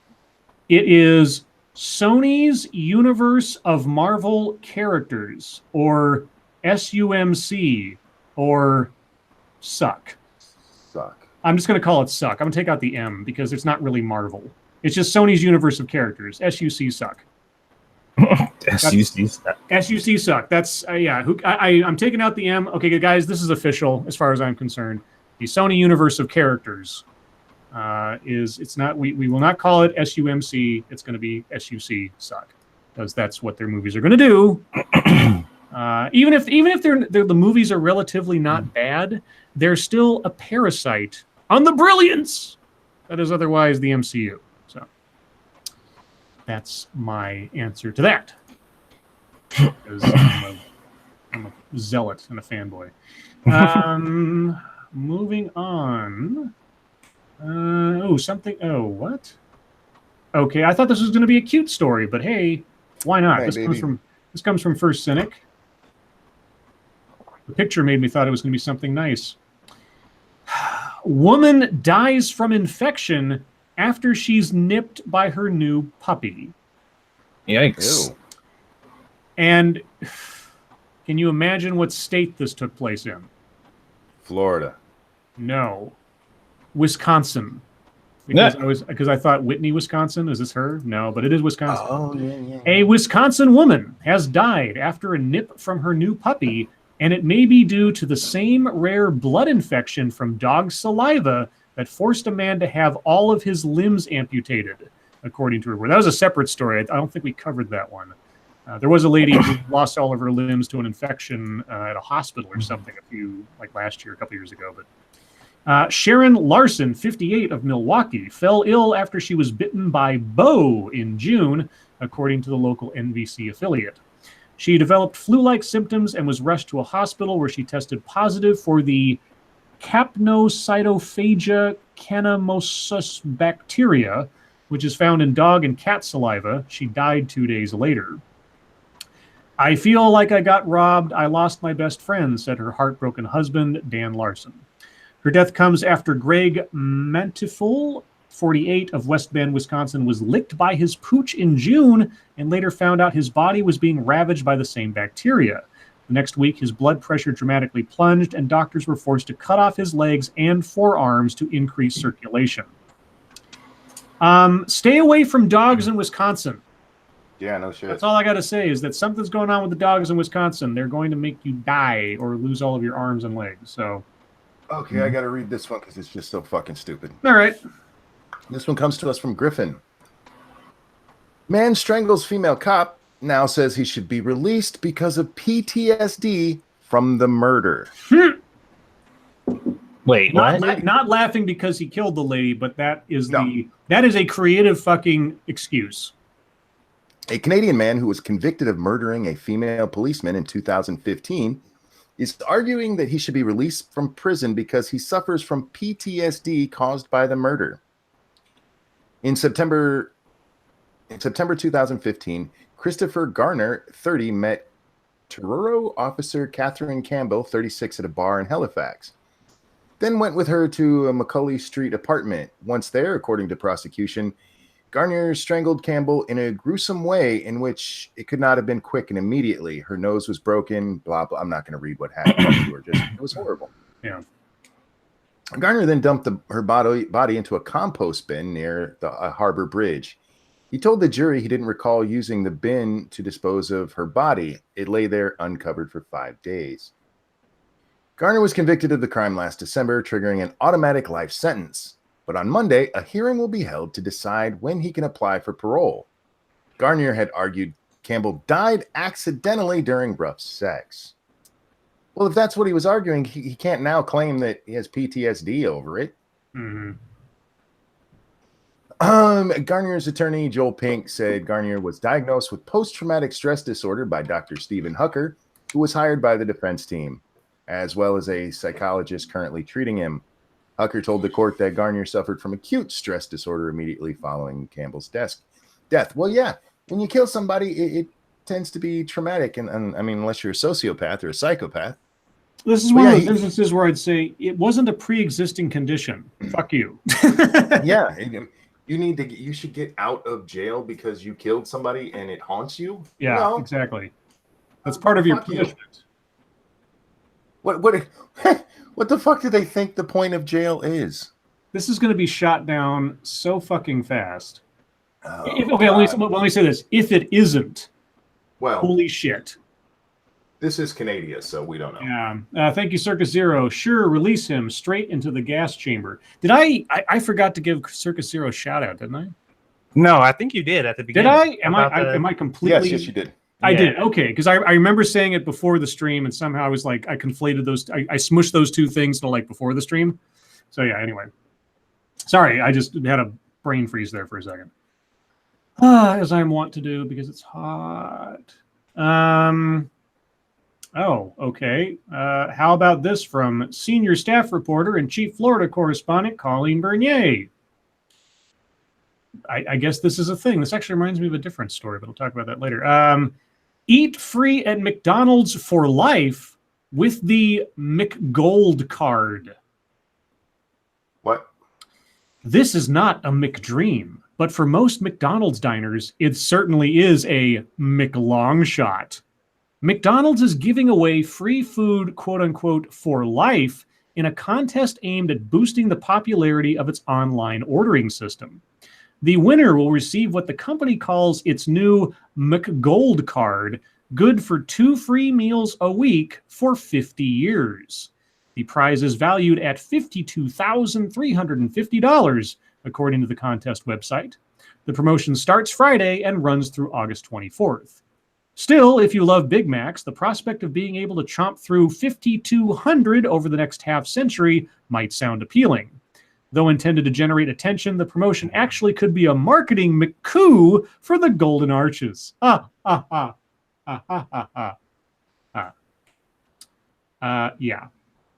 It is Sony's Universe of Marvel Characters, or SUMC, or Suck. Suck. I'm just going to call it Suck. I'm going to take out the M because it's not really Marvel. It's just Sony's Universe of Characters. SUC Suck. SUC Suck. SUC Suck. That's, I'm taking out the M. Okay, guys, this is official as far as I'm concerned. The Sony Universe of Characters we will not call it SUMC. It's going to be SUC Suck, because that's what their movies are going to do. Even if the movies are relatively not bad, they're still a parasite on the brilliance that is otherwise the MCU. So that's my answer to that. Because I'm a zealot and a fanboy. Moving on. What? Okay, I thought this was going to be a cute story, but hey, why not? Hey, this comes from First Cynic. The picture made me thought it was going to be something nice. Woman dies from infection after she's nipped by her new puppy. Yikes. Ew. And can you imagine what state this took place in? Florida. No. Wisconsin. Because I thought Whitney, Wisconsin. Is this her? No, but it is Wisconsin. Oh, yeah. A Wisconsin woman has died after a nip from her new puppy, and it may be due to the same rare blood infection from dog saliva that forced a man to have all of his limbs amputated, according to her. That was a separate story. I don't think we covered that one. There was a lady who lost all of her limbs to an infection at a hospital or something last year, a couple years ago. But Sharon Larson, 58, of Milwaukee, fell ill after she was bitten by Bo in June, according to the local NBC affiliate. She developed flu-like symptoms and was rushed to a hospital where she tested positive for the Capnocytophaga canamosus bacteria, which is found in dog and cat saliva. She died 2 days later. I feel like I got robbed. I lost my best friend, said her heartbroken husband, Dan Larson. Her death comes after Greg Mantiful, 48, of West Bend, Wisconsin, was licked by his pooch in June and later found out his body was being ravaged by the same bacteria. The next week, his blood pressure dramatically plunged, and doctors were forced to cut off his legs and forearms to increase circulation. Stay away from dogs in Wisconsin. Yeah, no shit. That's all I got to say is that something's going on with the dogs in Wisconsin. They're going to make you die or lose all of your arms and legs. So, okay, I got to read this one because it's just so fucking stupid. All right. This one comes to us from Griffin. Man strangles female cop, now says he should be released because of PTSD from the murder. Wait, what? Not laughing because he killed the lady, but that is a creative fucking excuse. A Canadian man who was convicted of murdering a female policeman in 2015 is arguing that he should be released from prison because he suffers from PTSD caused by the murder. In September 2015, Christopher Garner, 30, met Truro officer Catherine Campbell, 36, at a bar in Halifax. Then went with her to a Macaulay Street apartment. Once there, according to prosecution, Garner strangled Campbell in a gruesome way in which it could not have been quick and immediately. Her nose was broken, blah, blah. I'm not going to read what happened to her. It was horrible. Yeah. Garner then dumped her body into a compost bin near the Harbor Bridge. He told the jury he didn't recall using the bin to dispose of her body. It lay there uncovered for 5 days. Garner was convicted of the crime last December, triggering an automatic life sentence. But on Monday, a hearing will be held to decide when he can apply for parole. Garner had argued Campbell died accidentally during rough sex. Well, if that's what he was arguing, he can't now claim that he has PTSD over it. Mm-hmm. Garner's attorney, Joel Pink, said Garner was diagnosed with post-traumatic stress disorder by Dr. Stephen Hucker, who was hired by the defense team, as well as a psychologist currently treating him. Hucker told the court that Garner suffered from acute stress disorder immediately following Campbell's death. Well, yeah, when you kill somebody, it tends to be traumatic, and I mean, unless you're a sociopath or a psychopath. This is one of those instances where I'd say it wasn't a pre-existing condition. Fuck you. Yeah, you should get out of jail because you killed somebody and it haunts you. Yeah, no. Exactly. That's part of your punishment. What the fuck do they think the point of jail is? This is going to be shot down so fucking fast. Let me say this. If it isn't, well, holy shit. This is Canada, so we don't know. Yeah. Thank you, Circus Zero. Sure, release him straight into the gas chamber. Did I forgot to give Circus Zero a shout out, didn't I? No, I think you did at the beginning. Did I? Am I completely? Yes, you did. I did. Okay, because I remember saying it before the stream, and somehow I was like, I conflated those. I smushed those two things to like before the stream. So yeah. Anyway, sorry, I just had a brain freeze there for a second. As I want to do because it's hot. Oh, okay. How about this from senior staff reporter and chief Florida correspondent Colleen Bernier? I guess this is a thing. This actually reminds me of a different story, but we'll talk about that later. Eat free at McDonald's for life with the McGold card. What? This is not a McDream, but for most McDonald's diners, it certainly is a McLongshot. McDonald's is giving away free food, quote unquote, for life in a contest aimed at boosting the popularity of its online ordering system. The winner will receive what the company calls its new McGold card, good for 2 free meals a week for 50 years. The prize is valued at $52,350, according to the contest website. The promotion starts Friday and runs through August 24th. Still, if you love Big Macs, the prospect of being able to chomp through 5,200 over the next half century might sound appealing. Though intended to generate attention, the promotion actually could be a marketing McCoo for the Golden Arches. Yeah.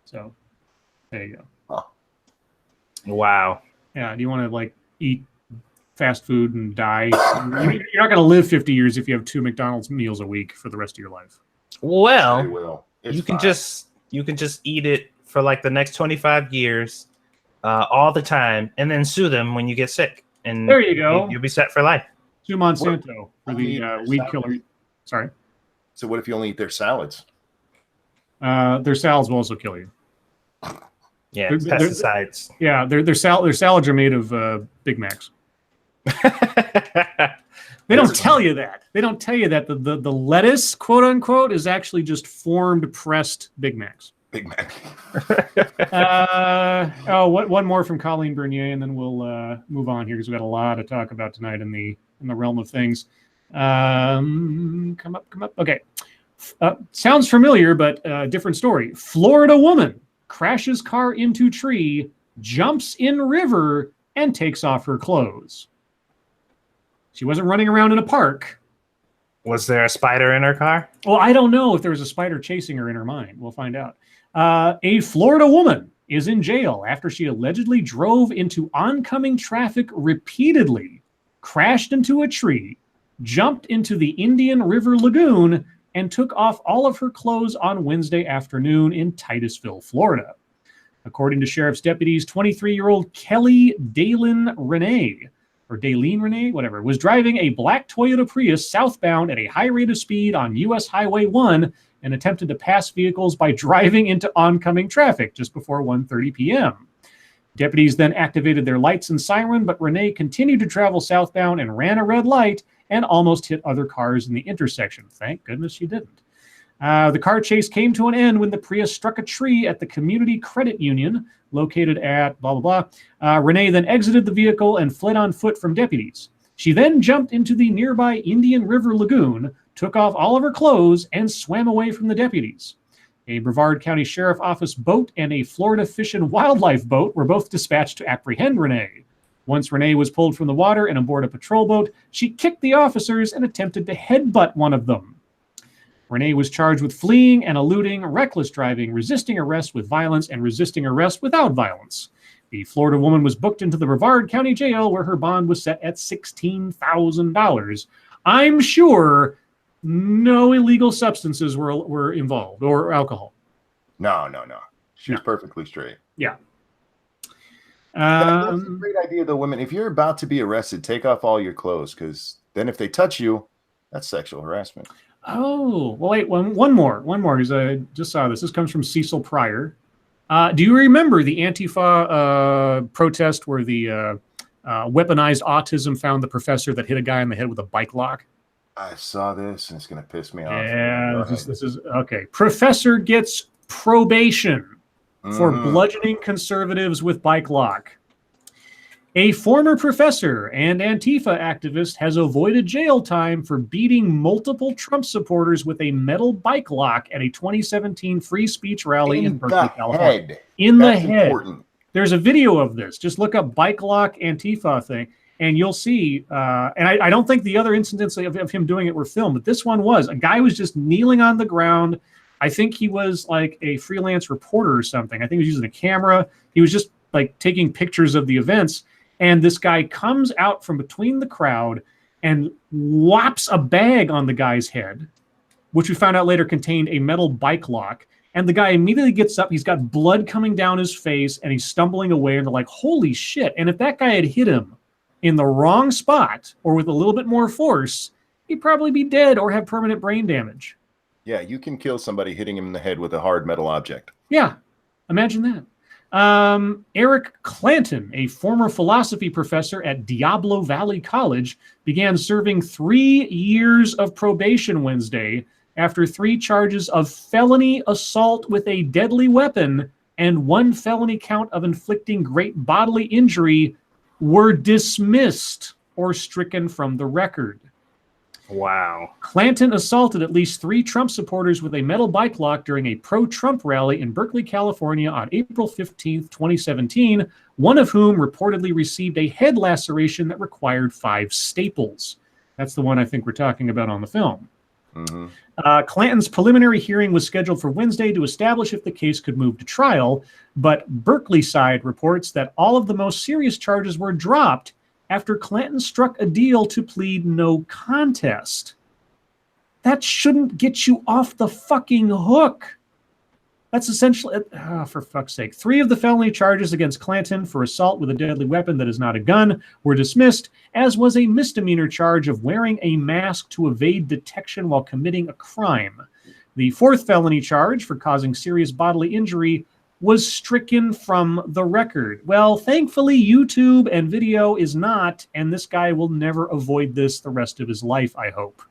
So there you go. Oh. Wow. Yeah. Do you want to like eat fast food and die? You're not going to live 50 years if you have 2 McDonald's meals a week for the rest of your life. Well, It's you can fine. just eat it for like the next 25 years, all the time, and then sue them when you get sick. And There you go. You'll be set for life. Sue Monsanto for the weed salad? killer. Sorry. So what if you only eat their salads? Their salads will also kill you. Yeah, They're- pesticides. Yeah, their salads are made of Big Macs. They don't tell you that. They don't tell you that the lettuce, quote unquote, is actually just formed pressed Big Macs. Big Mac. One more from Colleen Bernier, and then we'll move on here because we got a lot to talk about tonight in the realm of things. Come up. Okay. Sounds familiar, but different story. Florida woman crashes car into tree, jumps in river, and takes off her clothes. She wasn't running around in a park. Was there a spider in her car? Well, I don't know if there was a spider chasing her in her mind. We'll find out. A Florida woman is in jail after she allegedly drove into oncoming traffic repeatedly, crashed into a tree, jumped into the Indian River Lagoon, and took off all of her clothes on Wednesday afternoon in Titusville, Florida. According to sheriff's deputies, 23-year-old Kelly Daylene Renee, was driving a black Toyota Prius southbound at a high rate of speed on U.S. Highway 1 and attempted to pass vehicles by driving into oncoming traffic just before 1:30 p.m. Deputies then activated their lights and siren, but Renee continued to travel southbound and ran a red light and almost hit other cars in the intersection. Thank goodness she didn't. The car chase came to an end when the Prius struck a tree at the Community Credit Union located at blah, blah, blah. Renee then exited the vehicle and fled on foot from deputies. She then jumped into the nearby Indian River Lagoon, took off all of her clothes, and swam away from the deputies. A Brevard County Sheriff Office boat and a Florida Fish and Wildlife boat were both dispatched to apprehend Renee. Once Renee was pulled from the water and aboard a patrol boat, she kicked the officers and attempted to headbutt one of them. Renee was charged with fleeing and eluding, reckless driving, resisting arrest with violence, and resisting arrest without violence. The Florida woman was booked into the Brevard County Jail, where her bond was set at $16,000. I'm sure no illegal substances were involved, or alcohol. No. She was perfectly straight. Yeah. That's a great idea, though, women. If you're about to be arrested, take off all your clothes, because then if they touch you, that's sexual harassment. Oh, well, wait, one more, because I just saw this. This comes from Cecil Pryor. Do you remember the Antifa protest where the weaponized autism found the professor that hit a guy in the head with a bike lock? I saw this, and it's going to piss me off. Yeah, this is okay. Professor gets probation for bludgeoning conservatives with bike lock. A former professor and Antifa activist has avoided jail time for beating multiple Trump supporters with a metal bike lock at a 2017 free speech rally in Berkeley, California. In the head. Important. There's a video of this. Just look up bike lock Antifa thing, and you'll see. And I don't think the other incidents of him doing it were filmed, but this one was. A guy was just kneeling on the ground. I think he was like a freelance reporter or something. I think he was using a camera. He was just like taking pictures of the events. And this guy comes out from between the crowd and whops a bag on the guy's head, which we found out later contained a metal bike lock. And the guy immediately gets up. He's got blood coming down his face, and he's stumbling away. And they're like, holy shit. And if that guy had hit him in the wrong spot or with a little bit more force, he'd probably be dead or have permanent brain damage. Yeah, you can kill somebody hitting him in the head with a hard metal object. Yeah, imagine that. Eric Clanton, a former philosophy professor at Diablo Valley College, began serving 3 years of probation Wednesday after 3 charges of felony assault with a deadly weapon and 1 felony count of inflicting great bodily injury were dismissed or stricken from the record. Wow. Clanton assaulted at least 3 Trump supporters with a metal bike lock during a pro-Trump rally in Berkeley, California on April 15th, 2017, one of whom reportedly received a head laceration that required 5 staples. That's the one I think we're talking about on the film. Mm-hmm. Clanton's preliminary hearing was scheduled for Wednesday to establish if the case could move to trial, but Berkeley side reports that all of the most serious charges were dropped after Clanton struck a deal to plead no contest. That shouldn't get you off the fucking hook. That's essentially, for fuck's sake. 3 of the felony charges against Clanton for assault with a deadly weapon that is not a gun were dismissed, as was a misdemeanor charge of wearing a mask to evade detection while committing a crime. The 4th felony charge for causing serious bodily injury was stricken from the record. Well, thankfully, YouTube and video is not, and this guy will never avoid this the rest of his life, I hope,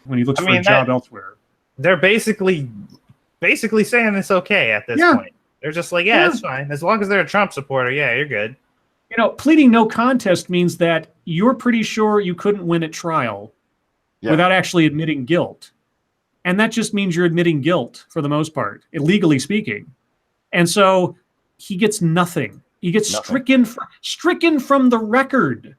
when he looks for a job elsewhere. They're basically saying it's okay at this point. They're just like, yeah, it's fine. As long as they're a Trump supporter, yeah, you're good. You know, pleading no contest means that you're pretty sure you couldn't win at trial without actually admitting guilt. And that just means you're admitting guilt for the most part, legally speaking. And so he gets nothing. He gets stricken from the record.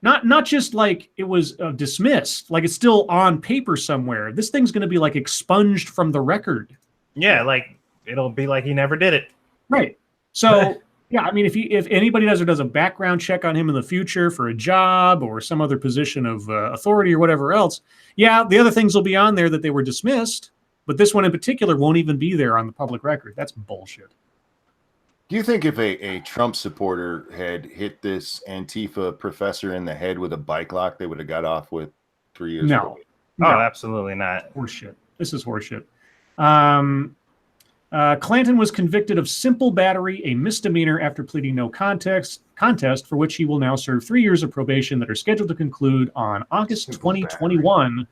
Not just like it was dismissed, like it's still on paper somewhere. This thing's going to be like expunged from the record. Yeah, like it'll be like he never did it. Right. So yeah, I mean, if anybody does a background check on him in the future for a job or some other position of authority or whatever else, yeah, the other things will be on there that they were dismissed, but this one in particular won't even be there on the public record. That's bullshit. Do you think if a Trump supporter had hit this Antifa professor in the head with a bike lock, they would have got off with 3 years? No. Oh, absolutely not. Horseshit. This is horseshit. Clanton was convicted of simple battery, a misdemeanor, after pleading no contest, for which he will now serve 3 years of probation that are scheduled to conclude on August 2021.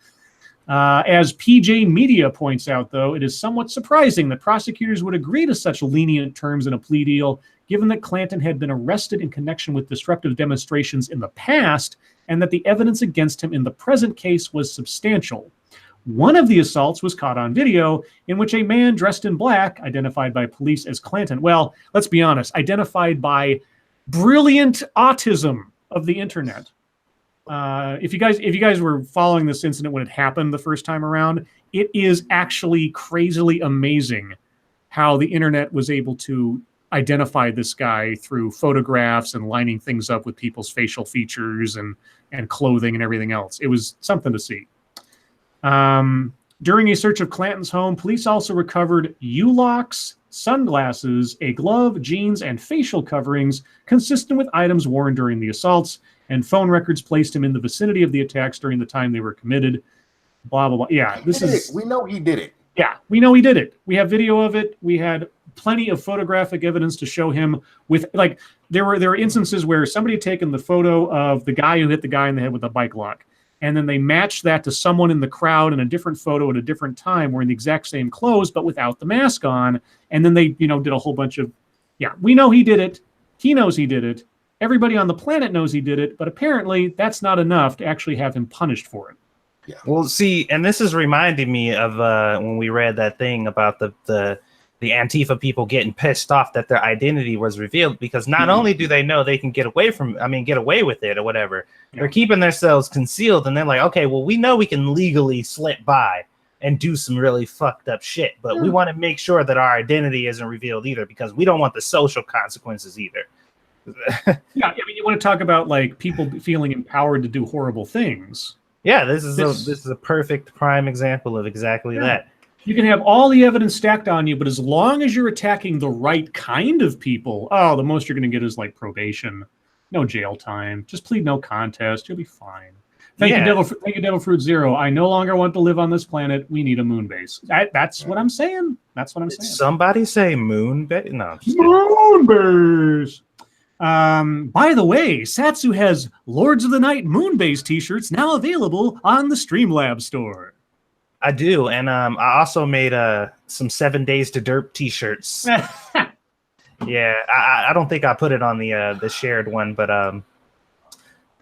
As PJ Media points out, though, it is somewhat surprising that prosecutors would agree to such lenient terms in a plea deal, given that Clanton had been arrested in connection with disruptive demonstrations in the past and that the evidence against him in the present case was substantial. One of the assaults was caught on video, in which a man dressed in black, identified by police as Clanton, well, let's be honest, identified by brilliant autism of the internet. If you guys were following this incident when it happened the first time around, it is actually crazily amazing how the internet was able to identify this guy through photographs and lining things up with people's facial features and clothing and everything else. It was something to see. During a search of Clanton's home, police also recovered U-locks, sunglasses, a glove, jeans, and facial coverings consistent with items worn during the assaults, and phone records placed him in the vicinity of the attacks during the time they were committed. Blah, blah, blah. Yeah, we know he did it. Yeah, we know he did it. We have video of it. We had plenty of photographic evidence to show him with, like, there were instances where somebody had taken the photo of the guy who hit the guy in the head with a bike lock, and then they matched that to someone in the crowd in a different photo at a different time wearing the exact same clothes but without the mask on, and then they, did a whole bunch of, we know he did it. He knows he did it. Everybody on the planet knows he did it, but apparently that's not enough to actually have him punished for it. Yeah. Well, see, and this is reminding me of when we read that thing about the Antifa people getting pissed off that their identity was revealed, because not only do they know they can get away with it or whatever, they're keeping themselves concealed, and they're like, okay, well, we know we can legally slip by and do some really fucked up shit, but we want to make sure that our identity isn't revealed either, because we don't want the social consequences either. Yeah, I mean, you want to talk about like people feeling empowered to do horrible things. Yeah, this is a perfect prime example of exactly that. You can have all the evidence stacked on you, but as long as you're attacking the right kind of people, the most you're going to get is like probation, no jail time. Just plead no contest. You'll be fine. Thank you, Devil Fruit Zero. I no longer want to live on this planet. We need a moon base. That's what I'm saying. That's what I'm saying. Somebody say moon base? No. Moon base. By the way, Satsu has Lords of the Night Moonbase t-shirts now available on the Streamlabs store. I do, and I also made some 7 Days to Derp t-shirts. Yeah, I don't think I put it on the shared one, but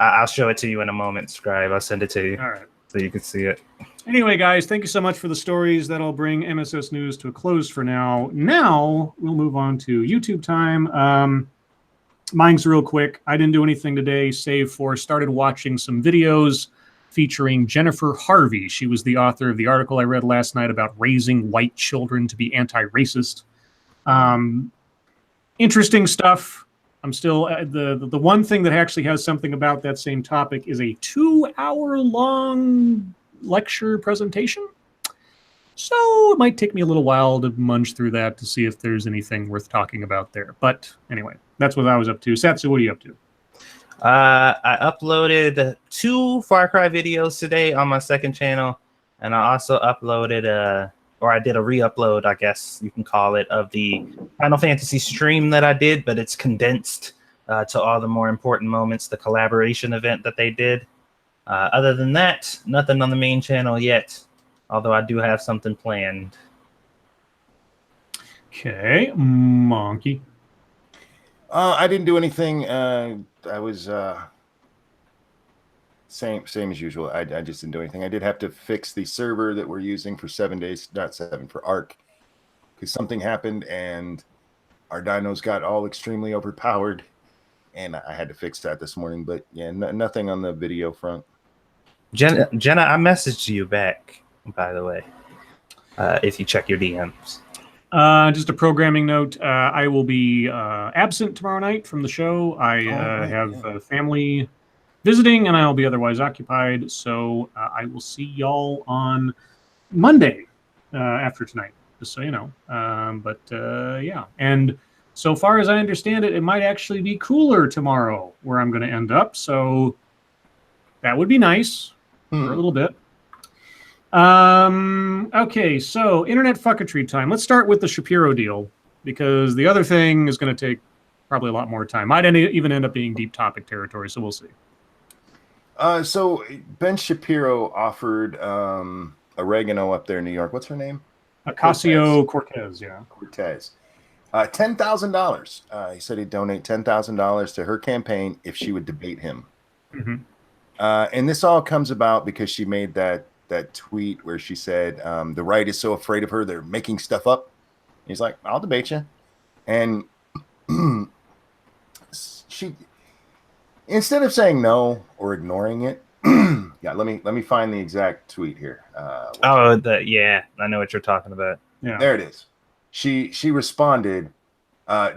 I'll show it to you in a moment, Scribe. I'll send it to you. All right. So you can see it. Anyway, guys, thank you so much for the stories. That'll bring MSS News to a close for now. Now we'll move on to YouTube time. Mine's real quick. I didn't do anything today, save for started watching some videos featuring Jennifer Harvey. She was the author of the article I read last night about raising white children to be anti-racist. Interesting stuff. I'm still the one thing that actually has something about that same topic is a 2-hour-long lecture presentation. So it might take me a little while to munch through that to see if there's anything worth talking about there. But anyway, that's what I was up to. Satsu, what are you up to? I uploaded 2 Far Cry videos today on my second channel, and I also uploaded or I did a re-upload, I guess you can call it, of the Final Fantasy stream that I did, but it's condensed to all the more important moments, the collaboration event that they did. Other than that, nothing on the main channel yet, although I do have something planned. Okay, Monkey. I didn't do anything. I was same as usual. I just didn't do anything. I did have to fix the server that we're using for 7 days, not 7, for Arc, because something happened and our dinos got all extremely overpowered, and I had to fix that this morning. But yeah, nothing on the video front. Jenna, I messaged you back, by the way, if you check your DMs. Just a programming note. I will be absent tomorrow night from the show. I have family visiting, and I'll be otherwise occupied. So I will see y'all on Monday after tonight, just so you know. Yeah. And so far as I understand it, it might actually be cooler tomorrow where I'm going to end up. So that would be nice for a little bit. Okay, so internet fucketry time. Let's start with the Shapiro deal, because the other thing is going to take probably a lot more time. Might even end up being deep topic territory, so we'll see. So Ben Shapiro offered oregano up there in New York. What's her name? Ocasio-Cortez, yeah. Cortez. $10,000. He said he'd donate $10,000 to her campaign if she would debate him. Mm-hmm. And this all comes about because she made that tweet where she said the right is so afraid of her they're making stuff up. He's like, I'll debate you. And she, instead of saying no or ignoring it, yeah, let me find the exact tweet here. Yeah, I know what you're talking about. Yeah, there it is. She responded,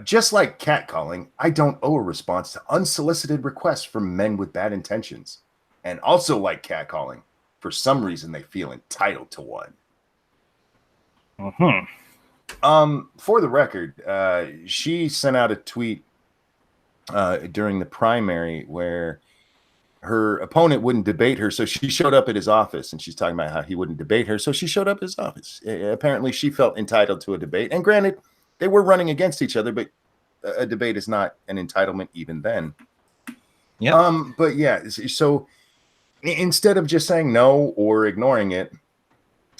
just like catcalling, I don't owe a response to unsolicited requests from men with bad intentions. And also like catcalling, for some reason they feel entitled to one. For the record, she sent out a tweet during the primary where her opponent wouldn't debate her, so she showed up at his office, and she's talking about how he wouldn't debate her, so she showed up at his office. Apparently she felt entitled to a debate, and granted, they were running against each other, but a debate is not an entitlement even then. Yeah. But yeah, so instead of just saying no or ignoring it,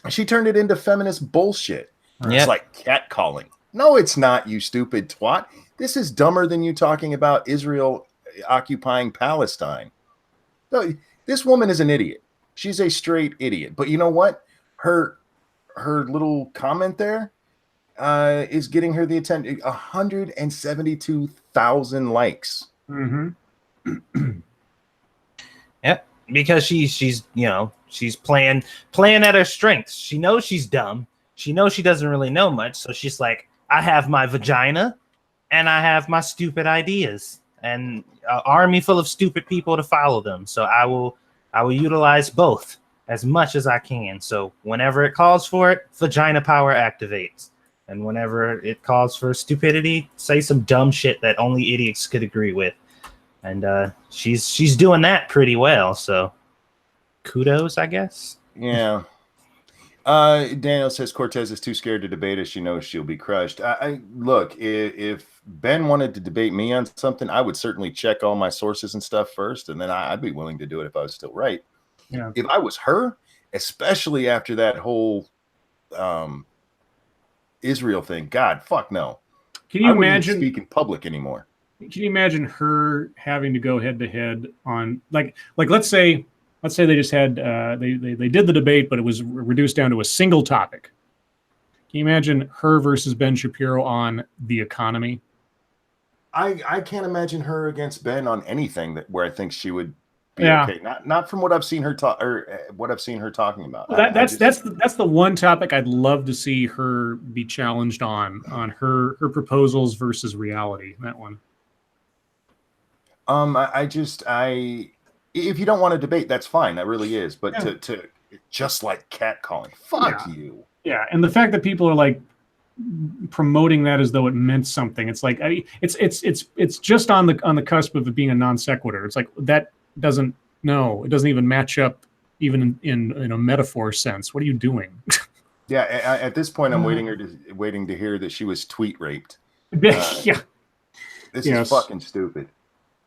she turned it into feminist bullshit. It's like catcalling. No, it's not, you stupid twat. This is dumber than you talking about Israel occupying Palestine. So, this woman is an idiot. She's a straight idiot. But you know what? Her little comment there is getting her the attention. 172,000 likes. Mm-hmm. Yep. Because she's playing at her strengths. She knows she's dumb. She knows she doesn't really know much. So she's like, I have my vagina and I have my stupid ideas and an army full of stupid people to follow them. So I will utilize both as much as I can. So whenever it calls for it, vagina power activates. And whenever it calls for stupidity, say some dumb shit that only idiots could agree with. And she's doing that pretty well, so kudos, I guess. Yeah. Daniel says Cortez is too scared to debate us. She knows she'll be crushed. Look, if Ben wanted to debate me on something, I would certainly check all my sources and stuff first, and then I'd be willing to do it if I was still right. Yeah. If I was her, especially after that whole Israel thing, God, fuck no. Can you I wouldn't imagine speak in public anymore? Can you imagine her having to go head to head on let's say they just had they did the debate, but it was reduced down to a single topic. Can you imagine her versus Ben Shapiro on the economy? I can't imagine her against Ben on anything where I think she would be Yeah. okay. Not from what I've seen her talk or what I've seen her talking about. Well, that's the one topic I'd love to see her be challenged on her proposals versus reality. That one. If you don't want to debate, that's fine. That really is. But Yeah. to just like catcalling, fuck Yeah. you. Yeah, and the fact that people are like promoting that as though it meant something, it's like it's just on the cusp of it being a non sequitur. It's like that doesn't it doesn't even match up even in a metaphor sense. What are you doing? Yeah, at this point, I'm waiting to hear that she was tweet raped. Yeah, This is fucking stupid.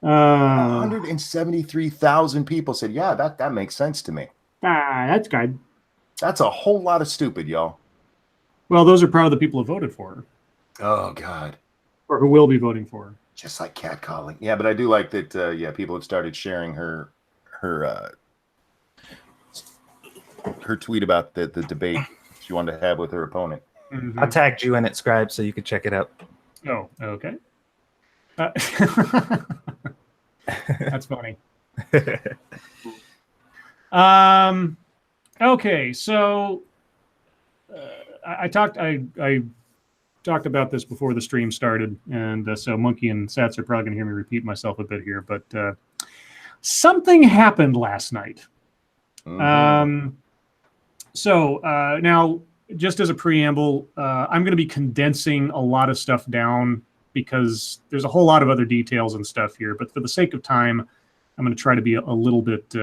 173,000 people said, "Yeah, that makes sense to me." That's good. That's a whole lot of stupid, y'all. Well, those are probably the people who voted for her, Oh God, or who will be voting for her. just like catcalling. Yeah, but I do like that. Yeah, people have started sharing her tweet about the debate she wanted to have with her opponent. Mm-hmm. I tagged you in it, Scribe, so you can check it out. Oh, okay. That's funny. Okay, so I talked about this before the stream started, and so Monkey and Sats are probably going to hear me repeat myself a bit here, but something happened last night. Mhm. Now, just as a preamble, I'm going to be condensing a lot of stuff down because there's a whole lot of other details and stuff here, but for the sake of time, I'm going to try to be a little bit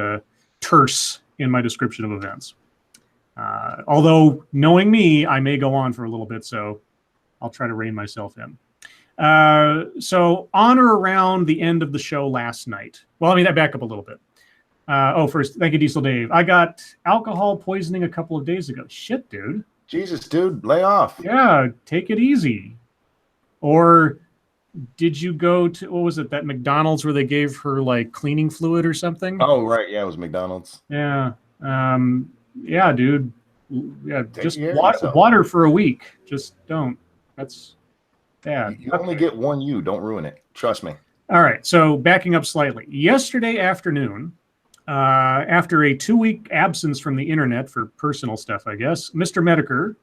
terse in my description of events. Although, knowing me, I may go on for a little bit, so I'll try to rein myself in. So, on or around the end of the show last night. Well, I back up a little bit. First, thank you, Diesel Dave. I got alcohol poisoning a couple of days ago. Shit, dude. Jesus, dude, lay off. Yeah, take it easy. Or did you go to, what was it, that McDonald's where they gave her like cleaning fluid or something? Oh, right. Yeah, it was McDonald's. Yeah. Yeah, dude. Yeah, just yourself. water for a week. Just don't. That's bad. You only get one you. Don't ruin it. Trust me. All right. So backing up slightly. Yesterday afternoon, after a 2-week absence from the internet for personal stuff, I guess, Mr. Mediker,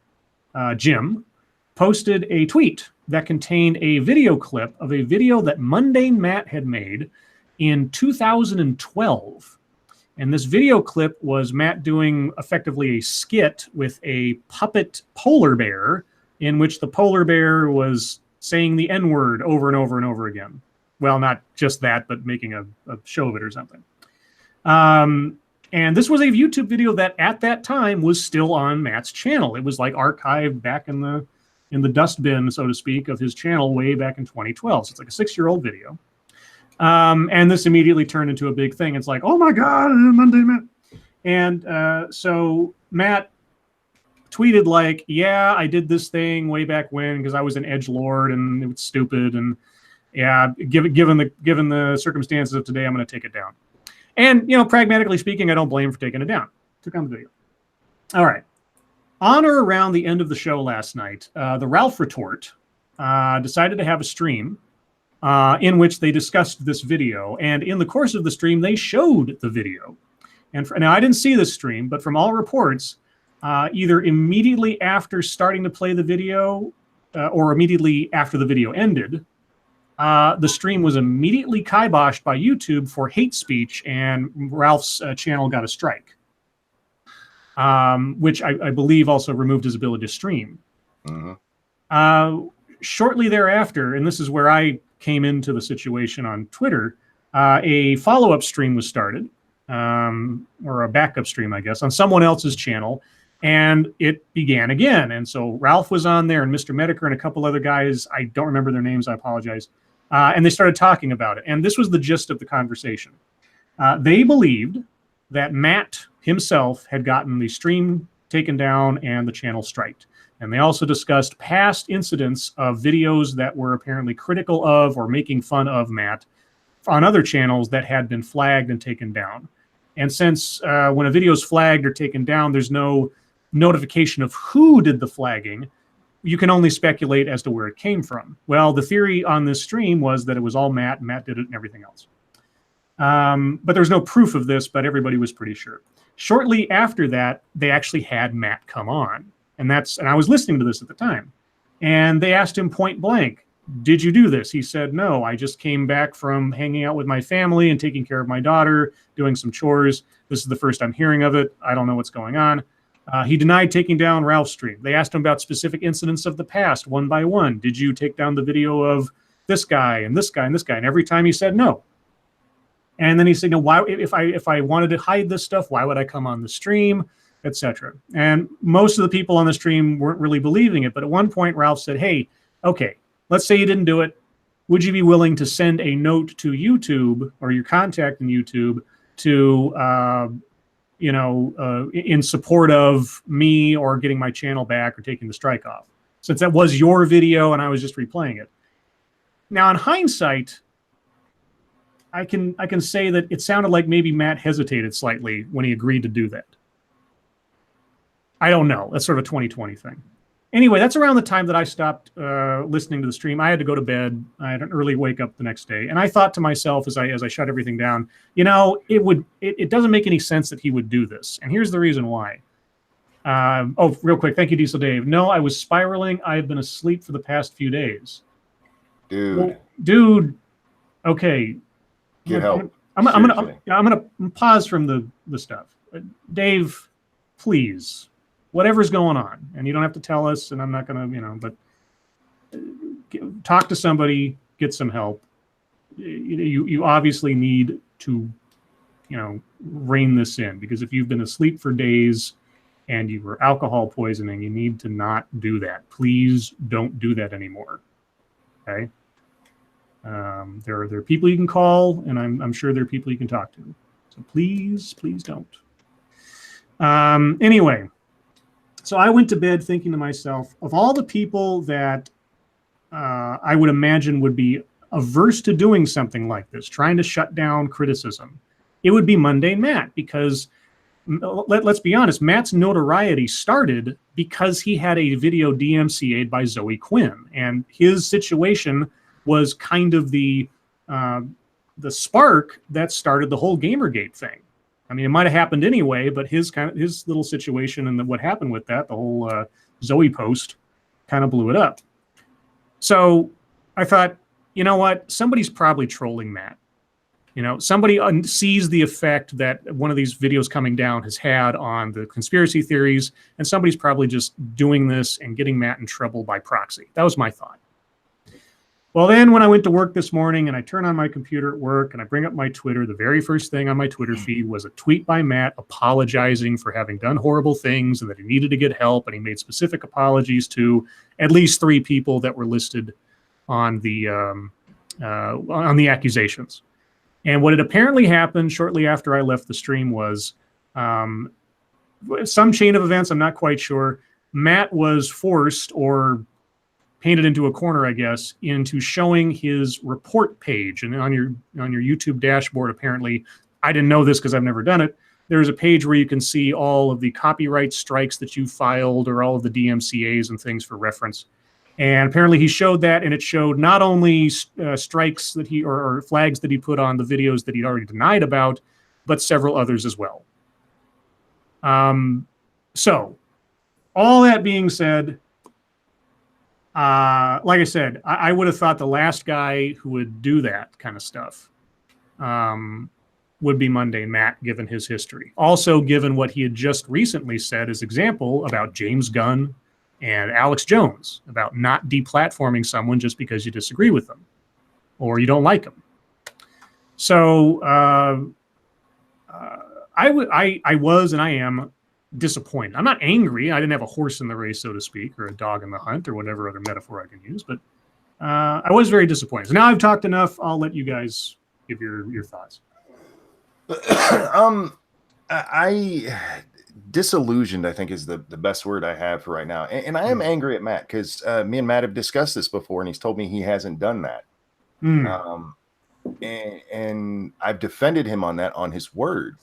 Jim, posted a tweet that contained a video clip of a video that Mundane Matt had made in 2012. And this video clip was Matt doing effectively a skit with a puppet polar bear in which the polar bear was saying the N-word over and over and over again. Well, not just that, but making a show of it or something. And this was a YouTube video that at that time was still on Matt's channel. It was like archived back in the dustbin, so to speak, of his channel way back in 2012. So it's like a 6-year-old video. And this immediately turned into a big thing. It's like, oh my God, Monday Matt. And so Matt tweeted like, yeah, I did this thing way back when because I was an edgelord and it was stupid. And yeah, given the circumstances of today, I'm going to take it down. And, pragmatically speaking, I don't blame him for taking it down. Took down the video. All right. On or around the end of the show last night, the Ralph Retort decided to have a stream in which they discussed this video. And in the course of the stream, they showed the video. And now I didn't see this stream, but from all reports, either immediately after starting to play the video or immediately after the video ended, the stream was immediately kiboshed by YouTube for hate speech, and Ralph's channel got a strike, which I believe also removed his ability to stream. Mm-hmm. Shortly thereafter, and this is where I came into the situation on Twitter, a follow-up stream was started, or a backup stream, I guess, on someone else's channel, and it began again. And so Ralph was on there, and Mr. Mediker and a couple other guys, I don't remember their names, I apologize, and they started talking about it. And this was the gist of the conversation. They believed that Matt himself had gotten the stream taken down and the channel striked. And they also discussed past incidents of videos that were apparently critical of or making fun of Matt on other channels that had been flagged and taken down. And since when a video is flagged or taken down, there's no notification of who did the flagging. You can only speculate as to where it came from. Well, the theory on this stream was that it was all Matt, and Matt did it and everything else. But there's no proof of this, but everybody was pretty sure. Shortly after that, they actually had Matt come on. And I was listening to this at the time. And they asked him point blank, did you do this? He said, no, I just came back from hanging out with my family and taking care of my daughter, doing some chores. This is the first I'm hearing of it. I don't know what's going on. He denied taking down Ralph's stream. They asked him about specific incidents of the past, one by one. Did you take down the video of this guy and this guy and this guy? And every time he said no. And then he said, no, why, if I wanted to hide this stuff, why would I come on the stream, etc. And most of the people on the stream weren't really believing it. But at one point, Ralph said, hey, okay, let's say you didn't do it. Would you be willing to send a note to YouTube or your contact in YouTube to, in support of me or getting my channel back or taking the strike off? Since that was your video and I was just replaying it. Now, in hindsight, I can say that it sounded like maybe Matt hesitated slightly when he agreed to do that. I don't know. That's sort of a 2020 thing. Anyway, that's around the time that I stopped listening to the stream. I had to go to bed. I had an early wake up the next day, and I thought to myself as I shut everything down, it doesn't make any sense that he would do this. And here's the reason why. Real quick, thank you, Diesel Dave. No, I was spiraling. I have been asleep for the past few days. Dude, okay. Get help. I'm gonna pause from the stuff. Dave, please. Whatever's going on, and you don't have to tell us, and I'm not going to, but talk to somebody, get some help. You obviously need to, rein this in, because if you've been asleep for days and you were alcohol poisoning, you need to not do that. Please don't do that anymore. Okay. There are people you can call, and I'm sure there are people you can talk to. So please don't. Anyway. So I went to bed thinking to myself, of all the people that I would imagine would be averse to doing something like this, trying to shut down criticism, it would be Mundane Matt, because let's be honest, Matt's notoriety started because he had a video DMCA'd by Zoe Quinn, and his situation was kind of the spark that started the whole Gamergate thing. I mean, it might have happened anyway, but his little situation and what happened with that, the whole Zoe post, kind of blew it up. So I thought, you know what? Somebody's probably trolling Matt. Somebody sees the effect that one of these videos coming down has had on the conspiracy theories, and somebody's probably just doing this and getting Matt in trouble by proxy. That was my thought. Well, then when I went to work this morning and I turn on my computer at work and I bring up my Twitter, the very first thing on my Twitter feed was a tweet by Matt apologizing for having done horrible things and that he needed to get help. And he made specific apologies to at least 3 people that were listed on the accusations. And what had apparently happened shortly after I left the stream was some chain of events, I'm not quite sure. Matt was forced or painted into a corner, I guess, into showing his report page. And on your YouTube dashboard, apparently, I didn't know this because I've never done it, there's a page where you can see all of the copyright strikes that you filed or all of the DMCAs and things for reference. And apparently he showed that, and it showed not only strikes that he or flags that he put on the videos that he'd already denied about, but several others as well. So all that being said, like I said, I would have thought the last guy who would do that kind of stuff would be Mundane Matt, given his history. Also, given what he had just recently said as example about James Gunn and Alex Jones, about not deplatforming someone just because you disagree with them or you don't like them. So I was and I am disappointed. I'm not angry. I didn't have a horse in the race, so to speak, or a dog in the hunt, or whatever other metaphor I can use. But I was very disappointed. So now I've talked enough. I'll let you guys give your thoughts. disillusioned, I think, is the best word I have for right now. And I am angry at Matt because me and Matt have discussed this before, and he's told me he hasn't done that. And I've defended him on that, on his word.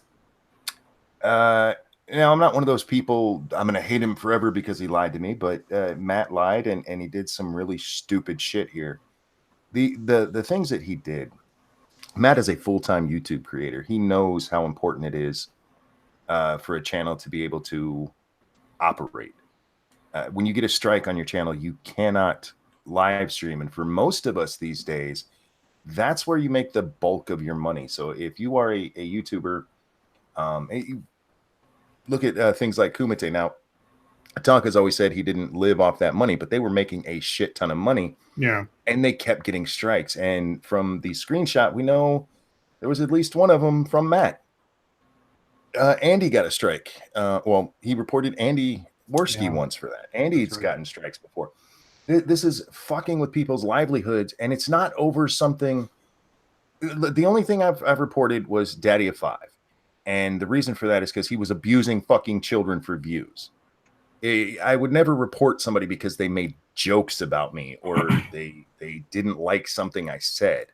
Now, I'm not one of those people, I'm going to hate him forever because he lied to me, but Matt lied, and he did some really stupid shit here. The things that he did, Matt is a full-time YouTube creator. He knows how important it is for a channel to be able to operate. When you get a strike on your channel, you cannot live stream. And for most of us these days, that's where you make the bulk of your money. So if you are a YouTuber, look at things like Kumite. Now, Atanka's always said he didn't live off that money, but they were making a shit ton of money. Yeah. And they kept getting strikes. And from the screenshot, we know there was at least one of them from Matt. Andy got a strike. Well, he reported Andy Worski once for that. Andy's gotten strikes before. This is fucking with people's livelihoods, and it's not over something. The only thing I've reported was Daddy of Five. And the reason for that is because he was abusing fucking children for views. I would never report somebody because they made jokes about me or they didn't like something I said.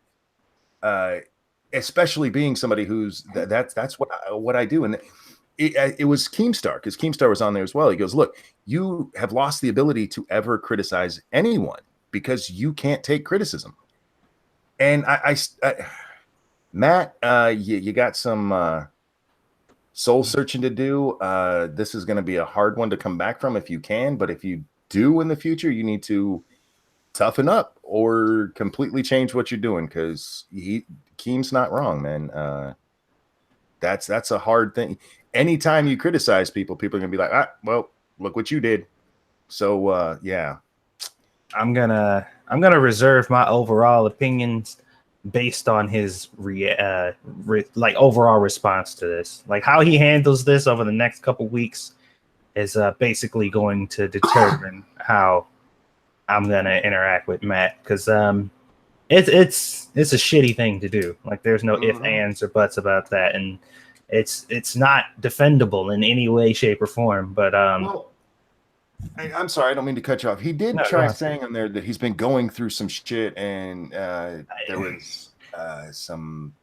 Especially being somebody who's that's what I do. And it was Keemstar, because Keemstar was on there as well. He goes, look, you have lost the ability to ever criticize anyone because you can't take criticism. And Matt, you got some soul searching to do. This is going to be a hard one to come back from if you can, but if you do in the future, you need to toughen up or completely change what you're doing, because Keem's not wrong, man. That's a hard thing. Anytime you criticize people, people are gonna be like, well, look what you did. So yeah, I'm gonna reserve my overall opinions based on his overall response to this. Like how he handles this over the next couple weeks is basically going to determine how I'm gonna interact with Matt, because it's a shitty thing to do. Like there's no ifs, ands, or buts about that, and it's not defendable in any way, shape, or form. But well, I'm sorry, I don't mean to cut you off. He did try saying on there that he's been going through some shit, and there was some,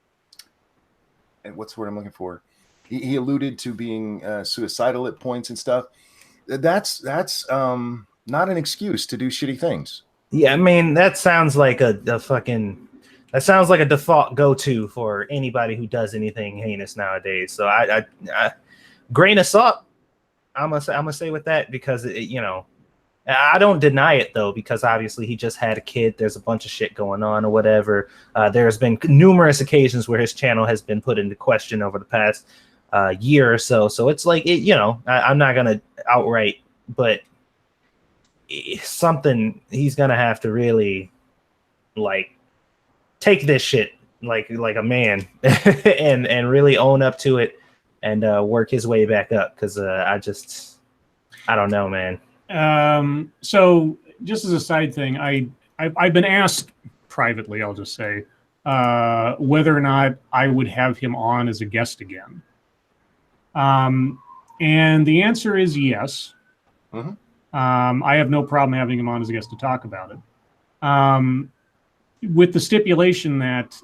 what's the word I'm looking for? He alluded to being suicidal at points and stuff. That's not an excuse to do shitty things. Yeah, I mean, that sounds like a default go-to for anybody who does anything heinous nowadays. So I grain of salt, I'm gonna say with that, because I don't deny it though, because obviously he just had a kid. There's a bunch of shit going on or whatever. There's been numerous occasions where his channel has been put into question over the past year or so. So it's like I'm not gonna outright, but something he's gonna have to really like take this shit like a man and really own up to it and work his way back up, because I don't know, man. So just as a side thing, I've been asked privately, I'll just say, whether or not I would have him on as a guest again. And the answer is yes. I have no problem having him on as a guest to talk about it. With the stipulation that,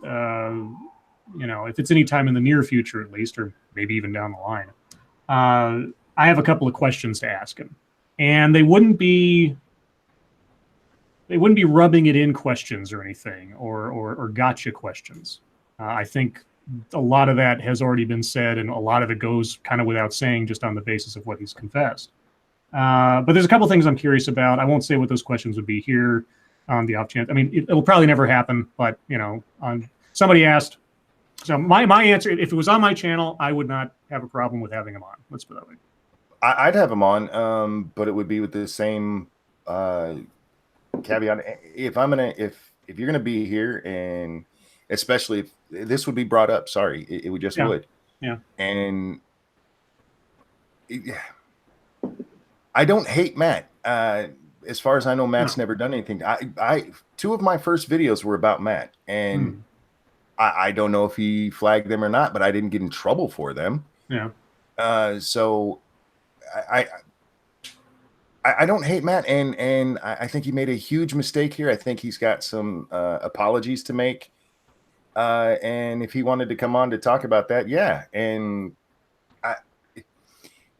if it's any time in the near future, at least, or maybe even down the line, I have a couple of questions to ask him, and they wouldn't be rubbing it in questions or anything, or gotcha questions. I think a lot of that has already been said, and a lot of it goes kind of without saying, just on the basis of what he's confessed. But there's a couple things I'm curious about. I won't say what those questions would be here on the off chance. I mean, it'll probably never happen, but somebody asked. So my answer, if it was on my channel, I would not have a problem with having him on. Let's put it that way. I'd have him on, but it would be with the same caveat. If you're gonna be here, and especially if this would be brought up, sorry, it would just would. Yeah. And I don't hate Matt. As far as I know, Matt's never done anything. Two of my first videos were about Matt, and I don't know if he flagged them or not, but I didn't get in trouble for them. Yeah. So I don't hate Matt, and I think he made a huge mistake here. I think he's got some apologies to make, and if he wanted to come on to talk about that, yeah. And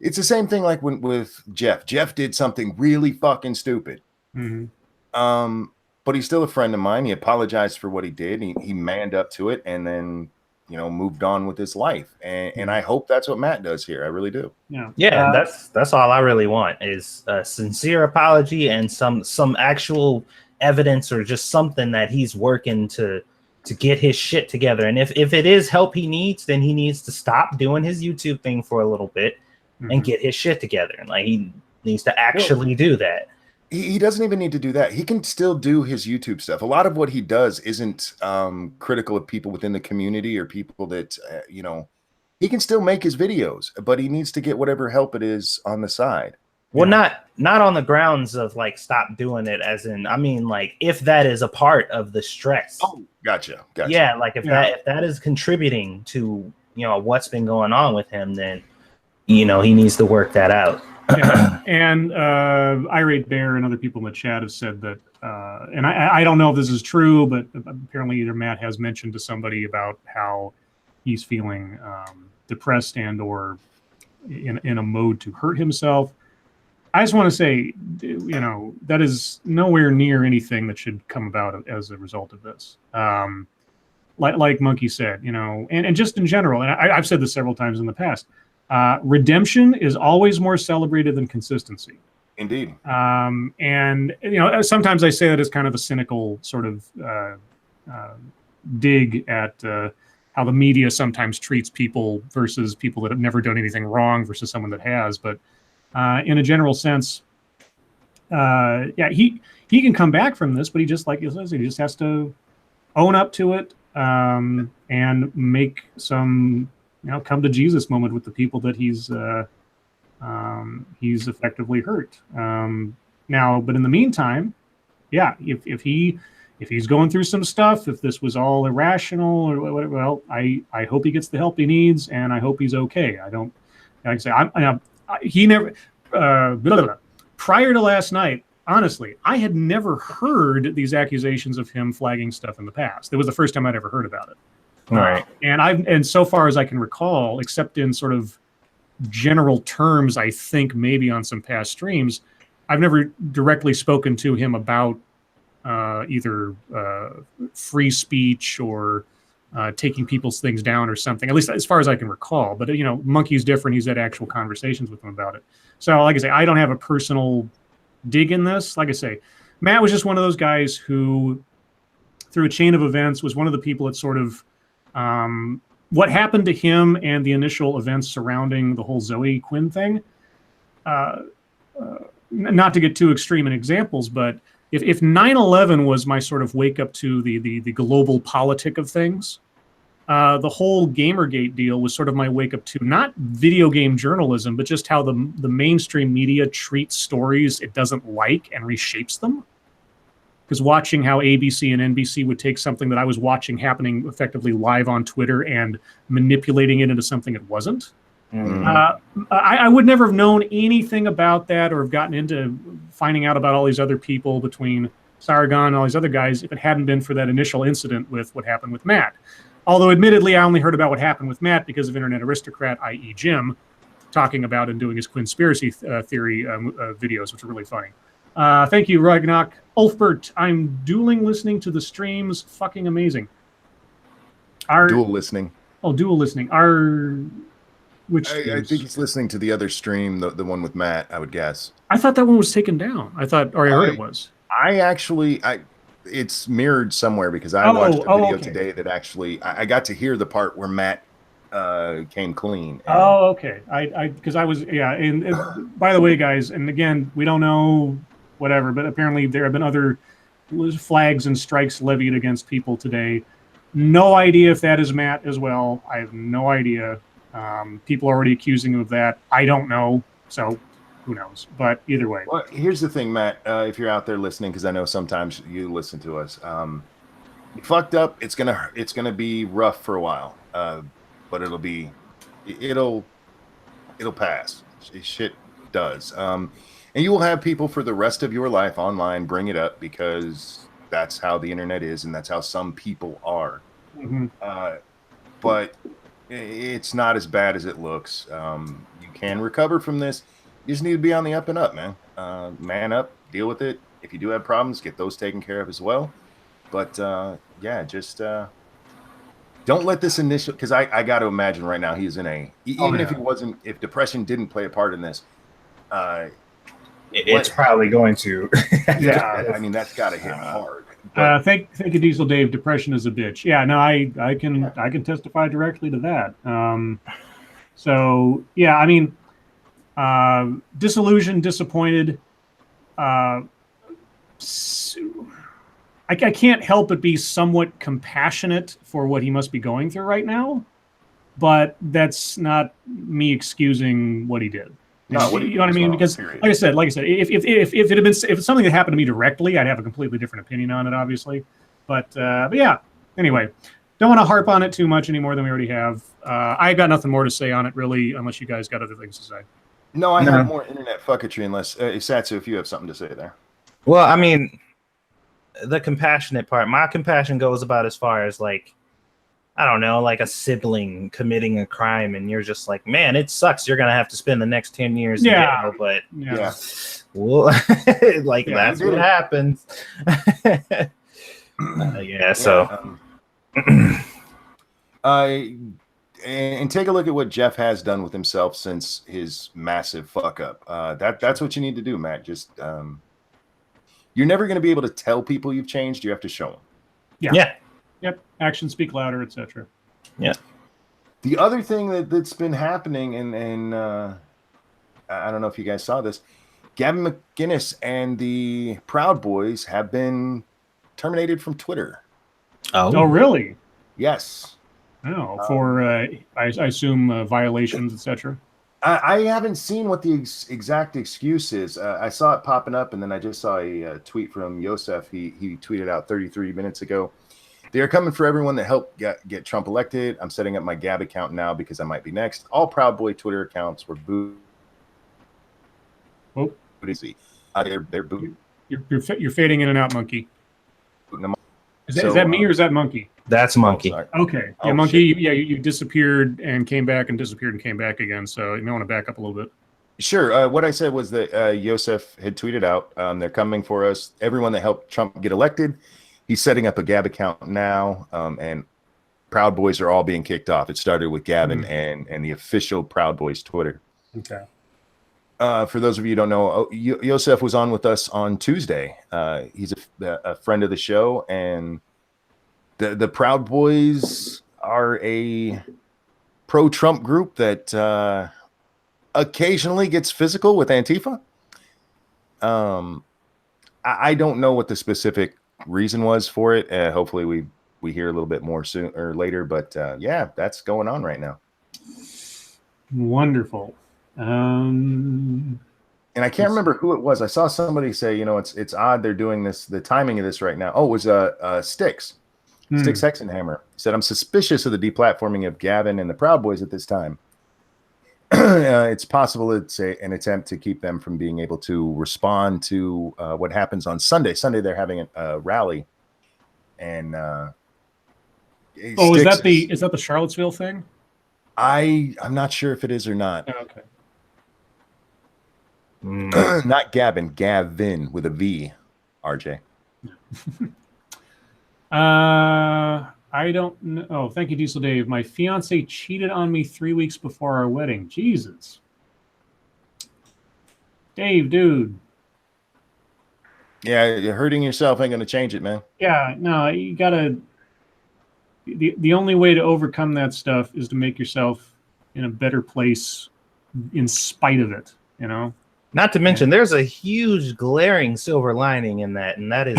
it's the same thing like with Jeff. Jeff did something really fucking stupid. Mm-hmm. But he's still a friend of mine. He apologized for what he did. He manned up to it, and then moved on with his life. And I hope that's what Matt does here. I really do. Yeah. That's all I really want is a sincere apology and some actual evidence or just something that he's working to get his shit together. And if it is help he needs, then he needs to stop doing his YouTube thing for a little bit and get his shit together. And like he needs to actually do that. He doesn't even need to do that. He can still do his YouTube stuff. A lot of what he does isn't critical of people within the community or people that, he can still make his videos, but he needs to get whatever help it is on the side. Well, not on the grounds of like, stop doing it as in, I mean, like if that is a part of the stress. Oh, gotcha. Yeah. Like if that is contributing to, what's been going on with him, then, he needs to work that out. Yeah. And Irate Bear and other people in the chat have said that, and I don't know if this is true, but apparently either Matt has mentioned to somebody about how he's feeling depressed and or in a mode to hurt himself. I just want to say, that is nowhere near anything that should come about as a result of this. Like Monkey said, and just in general, and I've said this several times in the past, redemption is always more celebrated than consistency. Indeed. And sometimes I say that as kind of a cynical sort of dig at how the media sometimes treats people versus people that have never done anything wrong versus someone that has. But in a general sense, he can come back from this, but he just, like he says, he just has to own up to it and make some come to Jesus moment with the people that he's effectively hurt. Now, but in the meantime, if he's going through some stuff, if this was all irrational or whatever, well, I hope he gets the help he needs, and I hope he's okay. I don't, like I say, he never prior to last night. Honestly, I had never heard these accusations of him flagging stuff in the past. It was the first time I'd ever heard about it. Right. And so far as I can recall, except in sort of general terms, I think maybe on some past streams, I've never directly spoken to him about either free speech or taking people's things down or something, at least as far as I can recall. But, Monkey's different. He's had actual conversations with him about it. So, like I say, I don't have a personal dig in this. Like I say, Matt was just one of those guys who, through a chain of events, was one of the people that sort of what happened to him and the initial events surrounding the whole Zoe Quinn thing. Not to get too extreme in examples, but if 9/11 was my sort of wake up to the global politic of things, the whole Gamergate deal was sort of my wake up to not video game journalism, but just how the mainstream media treats stories it doesn't like and reshapes them. Because watching how ABC and NBC would take something that I was watching happening effectively live on Twitter and manipulating it into something it wasn't. I would never have known anything about that or have gotten into finding out about all these other people between Sargon and all these other guys if it hadn't been for that initial incident with what happened with Matt. Although, admittedly, I only heard about what happened with Matt because of Internet Aristocrat, i.e. Jim, talking about and doing his conspiracy theory videos, which are really funny. Thank you, Ragnarok. Ulfbert, I'm dueling listening to the streams. Fucking amazing. Dual listening. Oh, dual listening. I think he's listening to the other stream, the one with Matt, I would guess. I thought that one was taken down. I heard it was. It's mirrored somewhere because I watched a video today that actually, I got to hear the part where Matt came clean. Okay. Because I was, and by the way, guys, and again, we don't know whatever, but apparently there have been other flags and strikes levied against people today. No idea if that is Matt as well. I have no idea. People are already accusing him of that. I don't know. So who knows? But either way. Well, here's the thing, Matt. If you're out there listening, because I know sometimes you listen to us, you fucked up. It's gonna be rough for a while, but it'll pass. Shit does. And you will have people for the rest of your life online bring it up because that's how the internet is and that's how some people are. Mm-hmm. But it's not as bad as it looks. You can recover from this. You just need to be on the up and up, man. Man up, deal with it. If you do have problems, get those taken care of as well. But yeah, just don't let this initial, because I got to imagine right now he's in if depression didn't play a part in this, it's probably going to. Yeah, I mean that's got to hit hard. But, thank you, Diesel Dave. Depression is a bitch. Yeah, no, I can testify directly to that. So yeah, I mean, disillusioned, disappointed. I can't help but be somewhat compassionate for what he must be going through right now, but that's not me excusing what he did. No, you know what I mean? Because like I said, if it had been, if it's something that happened to me directly, I'd have a completely different opinion on it, obviously. But yeah. Anyway, don't want to harp on it too much any more than we already have. I got nothing more to say on it, really, unless you guys got other things to say. No, I have more internet fucketry. Unless Satsu, if you have something to say there. Well, I mean, the compassionate part. My compassion goes about as far as like, I don't know, like a sibling committing a crime, and you're just like, man, it sucks. You're gonna have to spend the next 10 years in jail, but well, like that's what happens. So. And take a look at what Jeff has done with himself since his massive fuck up. That's what you need to do, Matt. Just you're never going to be able to tell people you've changed. You have to show them. Yeah. Yep. Actions speak louder, etc. Yeah. The other thing that's been happening, and I don't know if you guys saw this, Gavin McInnes and the Proud Boys have been terminated from Twitter. Oh, really? Yes. Oh, for I assume violations, etc. I haven't seen what the exact excuse is. I saw it popping up, and then I just saw a tweet from Yosef. He tweeted out 33 minutes ago. They are coming for everyone that helped get Trump elected. I'm setting up my Gab account now because I might be next. All Proud Boy Twitter accounts were booed. Oh, they're booed. You're fading in and out, Monkey. Is that me or is that Monkey? That's Monkey. Okay. Yeah, Monkey. Shit. You disappeared and came back and disappeared and came back again. So you may want to back up a little bit. Sure. What I said was that Yosef had tweeted out, they're coming for us. Everyone that helped Trump get elected, he's setting up a Gab account now, and Proud Boys are all being kicked off. It started with Gavin and the official Proud Boys Twitter. Okay. For those of you who don't know, Yosef was on with us on Tuesday. He's a friend of the show, and the Proud Boys are a pro-Trump group that occasionally gets physical with Antifa. I don't know what the specific reason was for it. Hopefully we hear a little bit more soon or later, but yeah, that's going on right now. Wonderful. And I can't remember who it was. I saw somebody say, it's odd they're doing this, the timing of this right now. Oh, it was Styx Hexenhammer said, I'm suspicious of the deplatforming of Gavin and the Proud Boys at this time. It's possible it's an attempt to keep them from being able to respond to what happens on Sunday. Sunday they're having a rally, and is that the Charlottesville thing? I'm not sure if it is or not. Oh, okay. Not Gavin with a V, RJ. I don't know. Oh, thank you, Diesel Dave. My fiance cheated on me 3 weeks before our wedding. Jesus. Dave, dude. Yeah, you're hurting yourself ain't going to change it, man. Yeah, no, you got to... The only way to overcome that stuff is to make yourself in a better place in spite of it, Not to mention, there's a huge glaring silver lining in that, and that is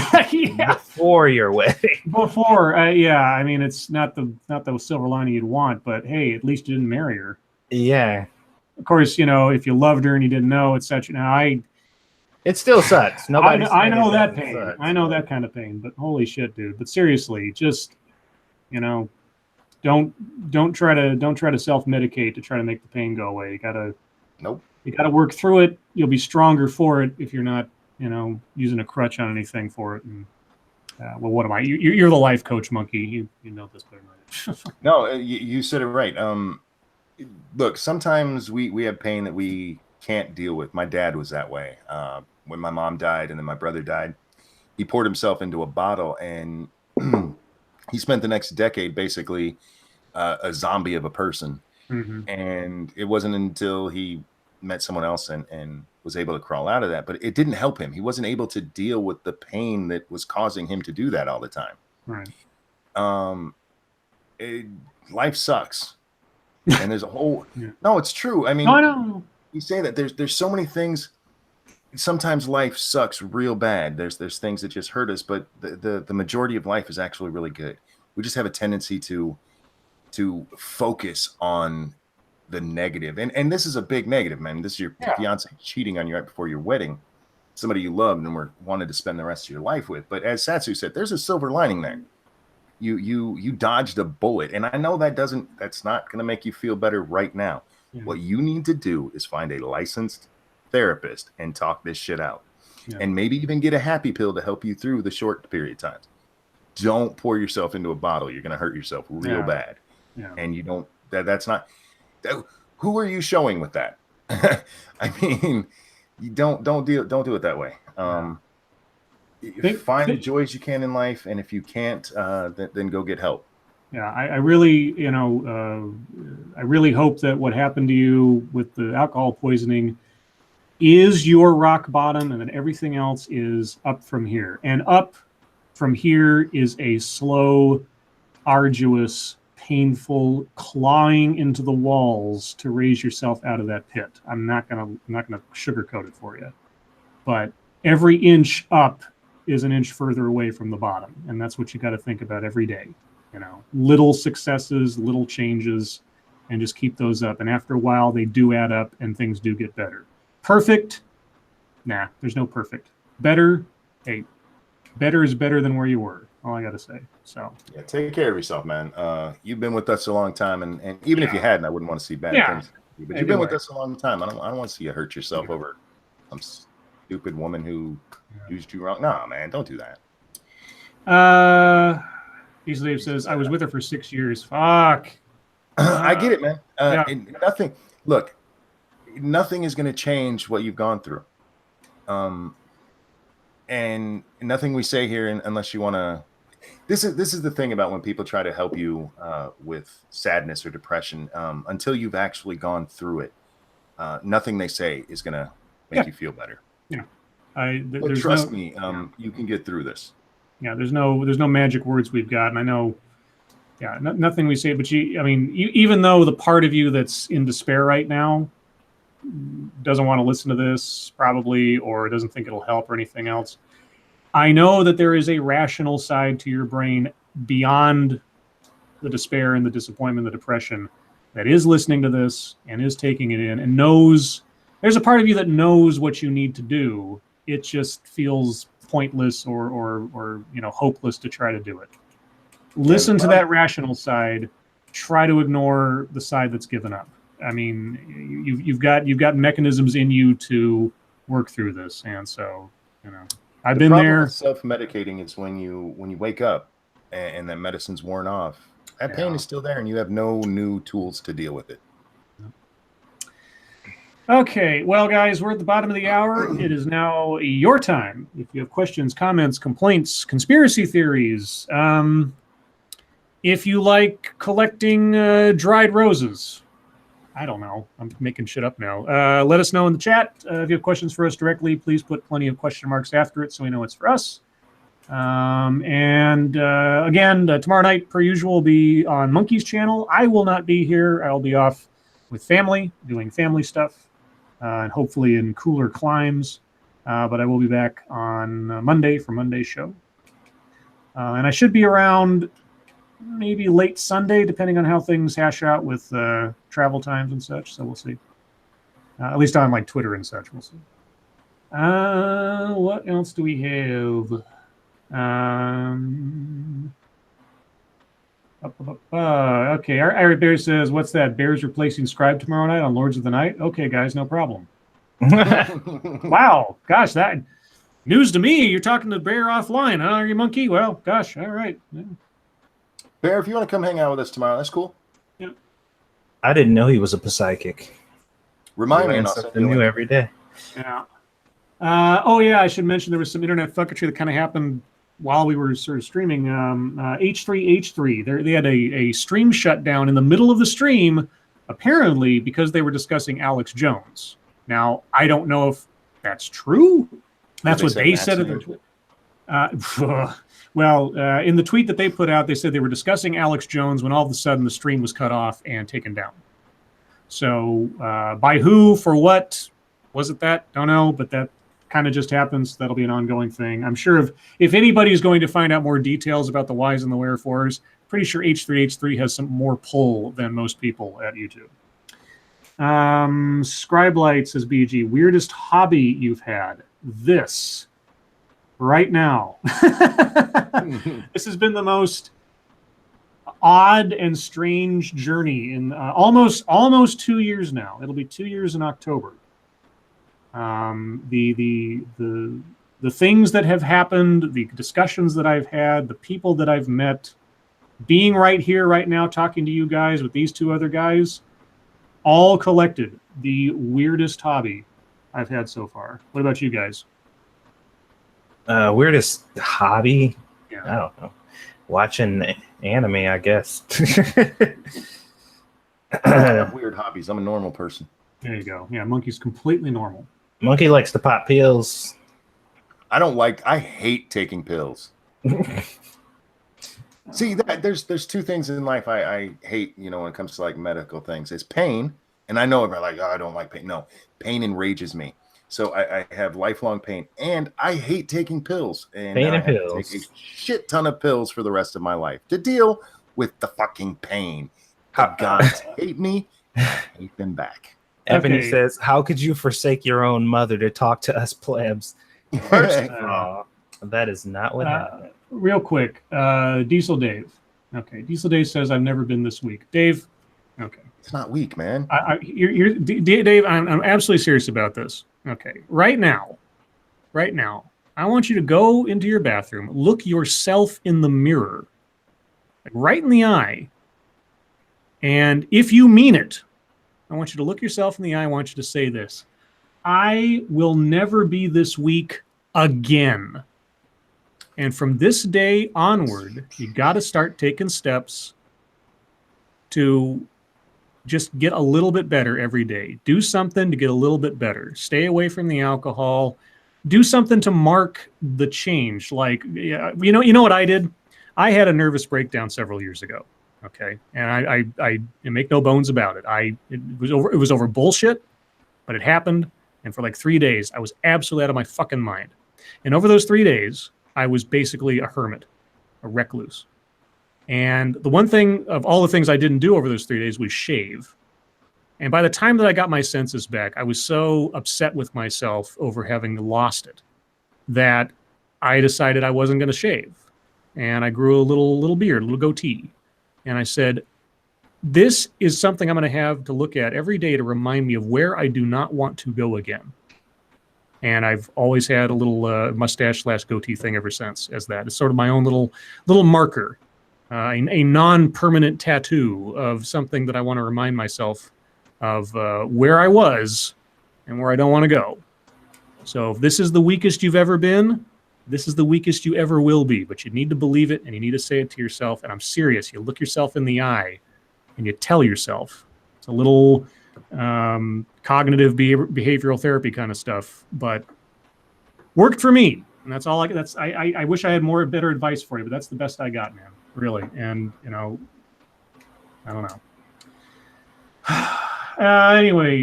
before your wedding. Before, yeah. I mean, it's not the silver lining you'd want, but hey, at least you didn't marry her. Yeah. Of course, if you loved her and you didn't know, it's such. It still sucks. Nobody. I know that pain. I know that kind of pain. But holy shit, dude. But seriously, just don't try to self-medicate to try to make the pain go away. You gotta Nope. You got to work through it. You'll be stronger for it if you're not, using a crutch on anything for it. And well, what am I? You're the life coach, Monkey. You know this better than I do. No, you said it right. Look, sometimes we have pain that we can't deal with. My dad was that way. When my mom died and then my brother died, he poured himself into a bottle, and he spent the next decade basically a zombie of a person. Mm-hmm. And it wasn't until he met someone else and was able to crawl out of that, but it didn't help him. He wasn't able to deal with the pain that was causing him to do that all the time. Right. Life sucks. And there's a whole Yeah. No, it's true. I mean, No, I know. you say that there's so many things. Sometimes life sucks real bad. There's things that just hurt us, but the majority of life is actually really good. We just have a tendency to focus on the negative. And this is a big negative, man. This is your fiance cheating on you right before your wedding, somebody you loved and wanted to spend the rest of your life with. But as Satsu said, there's a silver lining there. You dodged a bullet. And I know that's not going to make you feel better right now. Yeah. What you need to do is find a licensed therapist and talk this shit out. Yeah. And maybe even get a happy pill to help you through the short period of time. Don't pour yourself into a bottle. You're going to hurt yourself real bad. Yeah. And you don't, that's not, who are you showing with that? I mean, you don't do it that way. Find the joys you can in life. And if you can't, then go get help. Yeah. I really, I really hope that what happened to you with the alcohol poisoning is your rock bottom, and then everything else is up from here. And up from here is a slow, arduous, painful clawing into the walls to raise yourself out of that pit. I'm not gonna sugarcoat it for you, but every inch up is an inch further away from the bottom, and that's what you got to think about every day. Little successes, little changes, and just keep those up. And after a while, they do add up, and things do get better. Perfect? Nah, there's no perfect. Better? Hey, better is better than where you were. All I got to say. So yeah, take care of yourself, man. You've been with us a long time, and even if you hadn't, I wouldn't want to see bad things. But you've been with us a long time. I don't want to see you hurt yourself over some stupid woman who used you wrong. No, man, don't do that. Easily says, I was with her for 6 years. Fuck. I get it, man. And nothing. Look, nothing is going to change what you've gone through. And nothing we say here, unless you want to. This is the thing about when people try to help you with sadness or depression. Until you've actually gone through it, nothing they say is going to make you feel better. Yeah, but trust me, you can get through this. Yeah, there's no magic words we've got, and I know. Yeah, nothing we say, but even though the part of you that's in despair right now doesn't want to listen to this probably, or doesn't think it'll help or anything else, I know that there is a rational side to your brain beyond the despair and the disappointment, the depression, that is listening to this and is taking it in and knows. There's a part of you that knows what you need to do. It just feels pointless or hopeless to try to do it. Listen to that rational side. Try to ignore the side that's given up. I mean, you've got mechanisms in you to work through this, and so I've been there. Self-medicating is when you wake up and that medicine's worn off. That pain is still there, and you have no new tools to deal with it. Okay, well, guys, we're at the bottom of the hour. It is now your time. If you have questions, comments, complaints, conspiracy theories, if you like collecting dried roses, I don't know. I'm making shit up now. Let us know in the chat. If you have questions for us directly, please put plenty of question marks after it so we know it's for us. Again, tomorrow night, per usual, will be on Monkey's channel. I will not be here. I'll be off with family, doing family stuff. And hopefully in cooler climes. But I will be back on Monday for Monday's show. And I should be around maybe late Sunday, depending on how things hash out with travel times and such. So we'll see. At least on like Twitter and such. We'll see. What else do we have? Okay, Ira Bear says, "What's that? Bears replacing Scribe tomorrow night on Lords of the Night?" Okay, guys, no problem. Wow, gosh, that news to me. You're talking to Bear offline, huh? Are you monkey? Well, gosh, all right. Yeah. Bear, if you want to come hang out with us tomorrow, that's cool. Yeah. I didn't know he was a psychic. Remind me, Learn and I'll something send you a new link. every day. Yeah. Oh yeah, I should mention there was some internet fucketry that kind of happened while we were sort of streaming. H3H3, they had a stream shutdown in the middle of the stream, apparently because they were discussing Alex Jones. Now I don't know if that's true. That's what they said. Well, in the tweet that they put out, they said they were discussing Alex Jones when all of a sudden the stream was cut off and taken down. So by who, for what, was it that? Don't know, but that kind of just happens. That'll be an ongoing thing. I'm sure if anybody is going to find out more details about the whys and the wherefores, pretty sure H3H3 has some more pull than most people at YouTube. Scribe Light says, BG, weirdest hobby you've had? This. Right now. This has been the most odd and strange journey in almost 2 years now. It'll be 2 years in October. The things that have happened, the discussions that I've had, the people that I've met, being right here, right now, talking to you guys with these two other guys, all collected the weirdest hobby I've had so far. What about you guys? Weirdest hobby? Yeah. I don't know. Watching anime, I guess. I have weird hobbies. I'm a normal person. There you go. Yeah, Monkey's completely normal. Monkey likes to pop pills. I hate taking pills. See, there's two things in life I hate, when it comes to like medical things. It's pain, and I know everybody like, oh, I don't like pain. No, pain enrages me. So I have lifelong pain, and I hate taking pills. And Pain and I have to pills. take a shit ton of pills for the rest of my life to deal with the fucking pain. The gods hate me, hate them back. Ebony Okay. says, how could you forsake your own mother to talk to us plebs? First of all, that is not what happened. Real quick, Diesel Dave. Okay, Diesel Dave says, I've never been this weak. Dave, okay. It's not weak, man. Dave, I'm absolutely serious about this. Okay, right now, I want you to go into your bathroom, look yourself in the mirror, like right in the eye, and if you mean it, I want you to look yourself in the eye. I want you to say this: I will never be this weak again. And from this day onward, you got to start taking steps to just get a little bit better every day. Do something to get a little bit better. Stay away from the alcohol. Do something to mark the change. Like, you know what I did? I had a nervous breakdown several years ago. Okay, and I make no bones about it. It was over bullshit, but it happened. And for like 3 days, I was absolutely out of my fucking mind. And over those 3 days, I was basically a hermit, a recluse. And the one thing of all the things I didn't do over those 3 days was shave. And by the time that I got my senses back, I was so upset with myself over having lost it that I decided I wasn't going to shave. And I grew a little beard, a little goatee. And I said, this is something I'm going to have to look at every day to remind me of where I do not want to go again. And I've always had a little mustache/goatee thing ever since as that. It's sort of my own little marker. A non-permanent tattoo of something that I want to remind myself of where I was and where I don't want to go. So if this is the weakest you've ever been, this is the weakest you ever will be. But you need to believe it, and you need to say it to yourself. And I'm serious. You look yourself in the eye, and you tell yourself. It's a little cognitive behavioral therapy kind of stuff, but worked for me. And that's all I wish I had better advice for you, but that's the best I got, man. Really. And, I don't know. Anyway,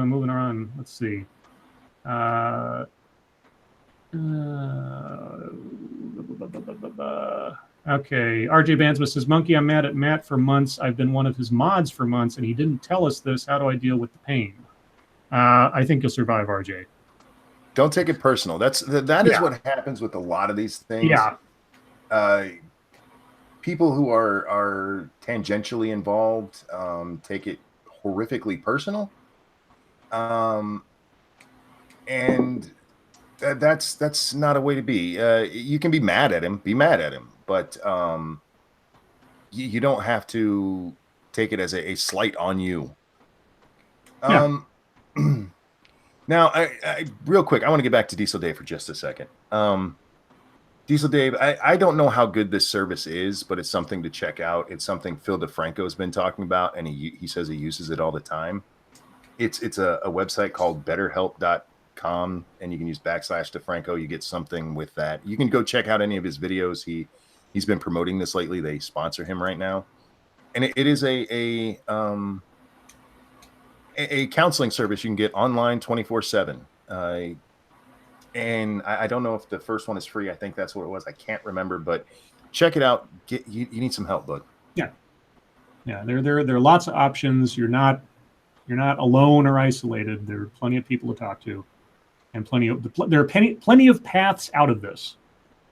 moving on. Let's see. Okay. RJ Bansma says, Monkey, I'm mad at Matt for months. I've been one of his mods for months, and he didn't tell us this. How do I deal with the pain? I think you'll survive, RJ. Don't take it personal. That is what happens with a lot of these things. Yeah. people who are tangentially involved take it horrifically personal, and that's not a way to be. You can be mad at him, but you don't have to take it as a slight on you. Now, I real quick, I want to get back to Diesel Dave for just a second. Diesel Dave, I don't know how good this service is, but it's something to check out. It's something Phil DeFranco's been talking about, and he says he uses it all the time. It's a website called betterhelp.com, and you can use /DeFranco. You get something with that. You can go check out any of his videos. He's been promoting this lately. They sponsor him right now. And it is a counseling service you can get online 24/7. And I don't know if the first one is free. I think that's what it was. I can't remember, but check it out. You need some help, bud. Yeah. There are lots of options. You're not alone or isolated. There are plenty of people to talk to, and there are plenty of paths out of this.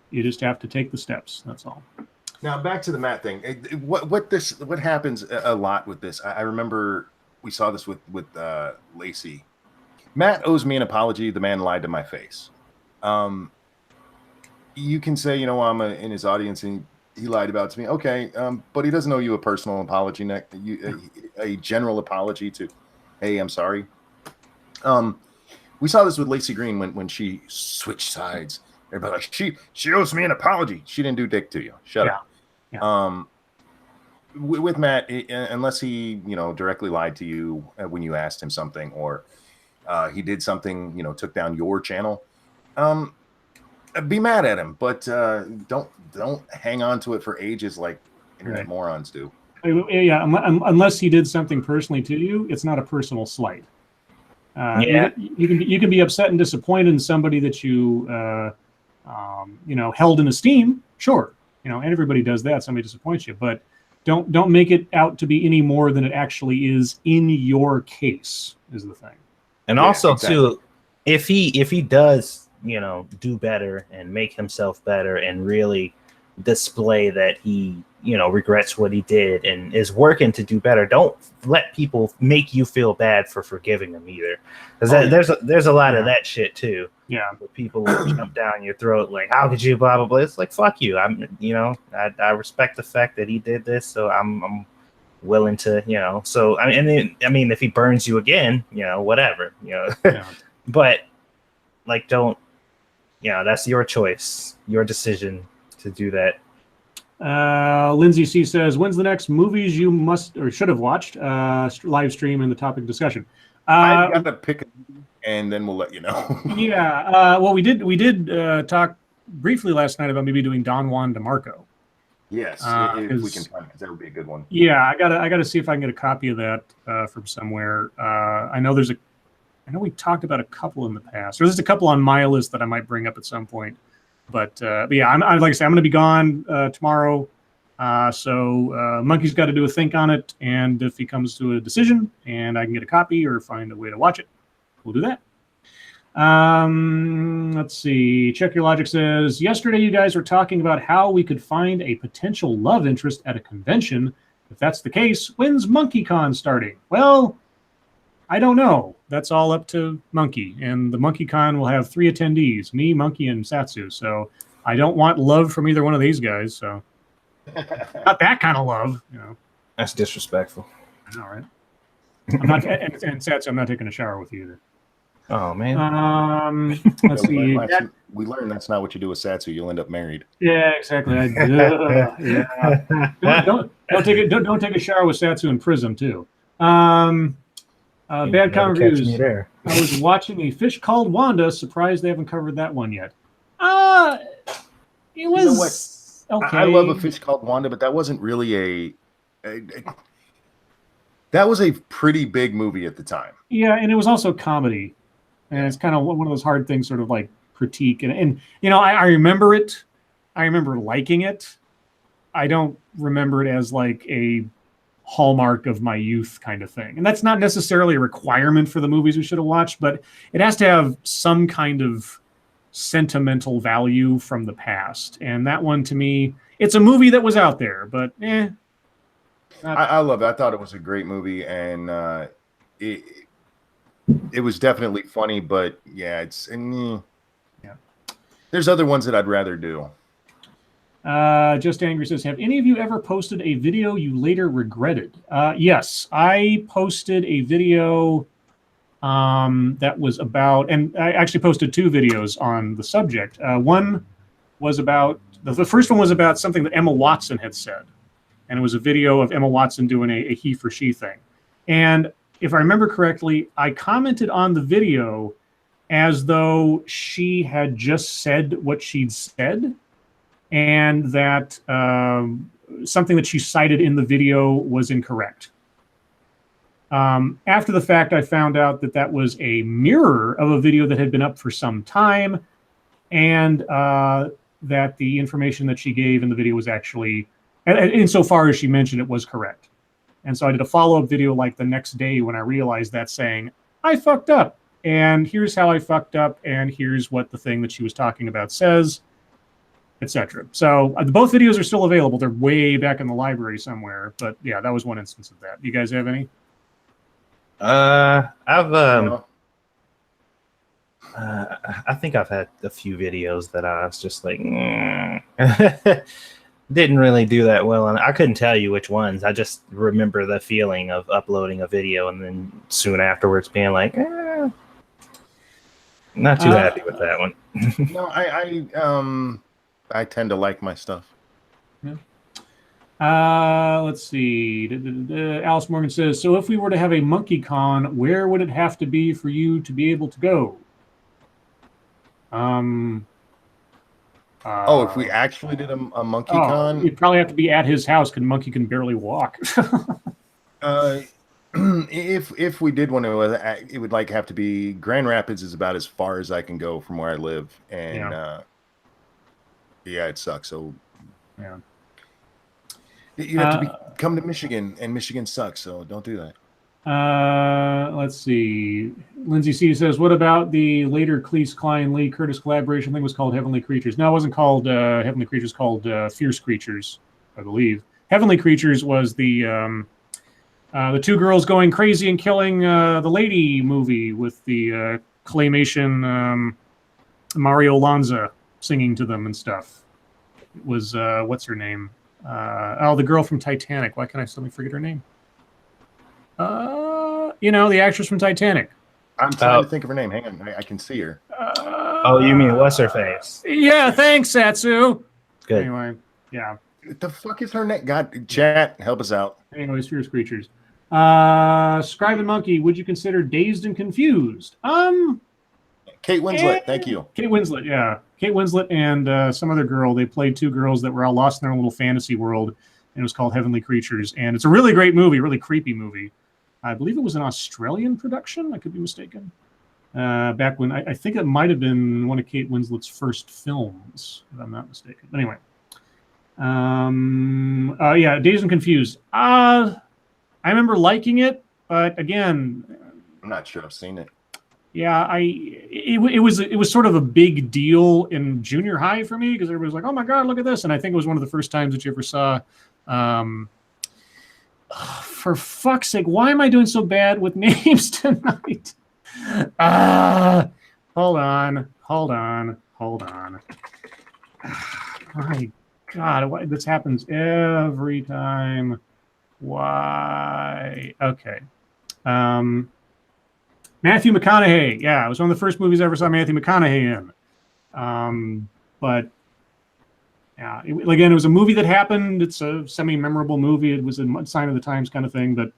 You just have to take the steps. That's all. Now back to the Matt thing. What happens a lot with this? I remember we saw this with Lacey. Matt owes me an apology. The man lied to my face. You can say, I'm in his audience and he lied about to me. Okay, but he doesn't owe you a personal apology. A general apology to, hey, I'm sorry. We saw this with Lacey Green when she switched sides. Everybody like, she owes me an apology. She didn't do dick to you. Shut up. Yeah. With Matt, unless he directly lied to you when you asked him something, or he did something, took down your channel, be mad at him, but don't hang on to it for ages like internet morons do. Yeah, unless he did something personally to you, it's not a personal slight. You can be upset and disappointed in somebody that you held in esteem. Sure, and everybody does that. Somebody disappoints you, but don't make it out to be any more than it actually is in your case. Is the thing. And also too, if he does, do better and make himself better and really display that he, regrets what he did and is working to do better, don't let people make you feel bad for forgiving him either. Because there's a lot of that shit too. Yeah. Where people jump down your throat like, how could you, blah, blah, blah. It's like, fuck you. I respect the fact that he did this. So I'm willing to, so I mean, if he burns you again, whatever, but like, don't, that's your choice, your decision to do that. Lindsay C says, when's the next movies you must or should have watched live stream in the topic discussion? I've got to pick a movie and then we'll let you know. Well, we did talk briefly last night about maybe doing Don Juan DeMarco. Yes, if we can find it, that would be a good one. Yeah, I gotta see if I can get a copy of that from somewhere. I know we talked about a couple in the past, or there's a couple on my list that I might bring up at some point. But yeah, I'm like I say, I'm going to be gone tomorrow. So Monkey's got to do a think on it, and if he comes to a decision, and I can get a copy or find a way to watch it, we'll do that. Let's see. Check Your Logic says, yesterday you guys were talking about how we could find a potential love interest at a convention. If that's the case, when's MonkeyCon starting? Well, I don't know. That's all up to Monkey. And the MonkeyCon will have 3 attendees, me, Monkey, and Satsu. So I don't want love from either one of these guys. So not that kind of love, That's disrespectful. I know, right? I'm not, and Satsu, I'm not taking a shower with you either. Oh man. Let's see. We learned that's not what you do with Satsu. You'll end up married. Yeah, exactly. Yeah. Don't take a shower with Satsu in prison too. Bad comment reviews. I was watching A Fish Called Wanda. Surprised they haven't covered that one yet. It was okay. I love A Fish Called Wanda, but that wasn't really that was a pretty big movie at the time. Yeah, and it was also comedy, and it's kind of one of those hard things, sort of like critique. And I remember it. I remember liking it. I don't remember it as like a hallmark of my youth kind of thing. And that's not necessarily a requirement for the movies we should have watched, but it has to have some kind of sentimental value from the past. And that one, to me, it's a movie that was out there, but I love it. I thought it was a great movie, and it was definitely funny, but yeah, there's other ones that I'd rather do. Just Angry says, have any of you ever posted a video you later regretted? Yes, I posted a video that was about, and I actually posted 2 videos on the subject. One was about, the first one was about something that Emma Watson had said. And it was a video of Emma Watson doing a he for she thing. And if I remember correctly, I commented on the video as though she had just said what she'd said, and that something that she cited in the video was incorrect. After the fact, I found out that that was a mirror of a video that had been up for some time, and that the information that she gave in the video was actually, insofar as she mentioned it, was correct. And so I did a follow-up video like the next day when I realized that, saying, I fucked up, and here's how I fucked up, and here's what the thing that she was talking about says, etc. So both videos are still available. They're way back in the library somewhere. But yeah, that was one instance of that. Do you guys have any? I think I've had a few videos that I was just like, didn't really do that well, and I couldn't tell you which ones. I just remember the feeling of uploading a video and then soon afterwards being like, not too happy with that one. No, I tend to like my stuff. Yeah. Let's see. Alice Morgan says, so if we were to have a Monkey Con, where would it have to be for you to be able to go? If we actually did a Monkey Con, you'd probably have to be at his house because Monkey can barely walk. if we did one, it would have to be Grand Rapids is about as far as I can go from where I live, and it sucks. So yeah. You have to come to Michigan, and Michigan sucks, so don't do that. Let's see. Lindsay C says, what about the later Cleese, Klein, Lee, Curtis collaboration? I think it was called Heavenly Creatures. No, it wasn't called Heavenly Creatures, called Fierce Creatures, I believe. Heavenly Creatures was the 2 girls going crazy and killing the lady movie with the claymation Mario Lanza singing to them and stuff. It was, what's her name? The girl from Titanic. Why can't I suddenly forget her name? The actress from Titanic. I'm trying to think of her name. Hang on, I can see her. You mean what's her face? Yeah, thanks, Satsu. Good. Anyway, yeah. What the fuck is her name? God, chat, help us out. Anyways, Fierce Creatures. Scribe and Monkey, would you consider Dazed and Confused? Kate Winslet, thank you. Kate Winslet, yeah. Kate Winslet and some other girl. They played 2 girls that were all lost in their little fantasy world, and it was called Heavenly Creatures. And it's a really great movie, really creepy movie. I believe it was an Australian production. I could be mistaken. Back when I think it might have been one of Kate Winslet's first films, if I'm not mistaken. But anyway, Dazed and Confused. I remember liking it, but again, I'm not sure I've seen it. Yeah, it was sort of a big deal in junior high for me because everybody was like, "Oh my God, look at this!" And I think it was one of the first times that you ever saw. For fuck's sake, why am I doing so bad with names tonight? Hold on. My God, this happens every time. Why? Okay. Matthew McConaughey. Yeah, it was one of the first movies I ever saw Matthew McConaughey in. But yeah, it was a movie that happened. It's a semi-memorable movie. It was a sign of the times kind of thing, but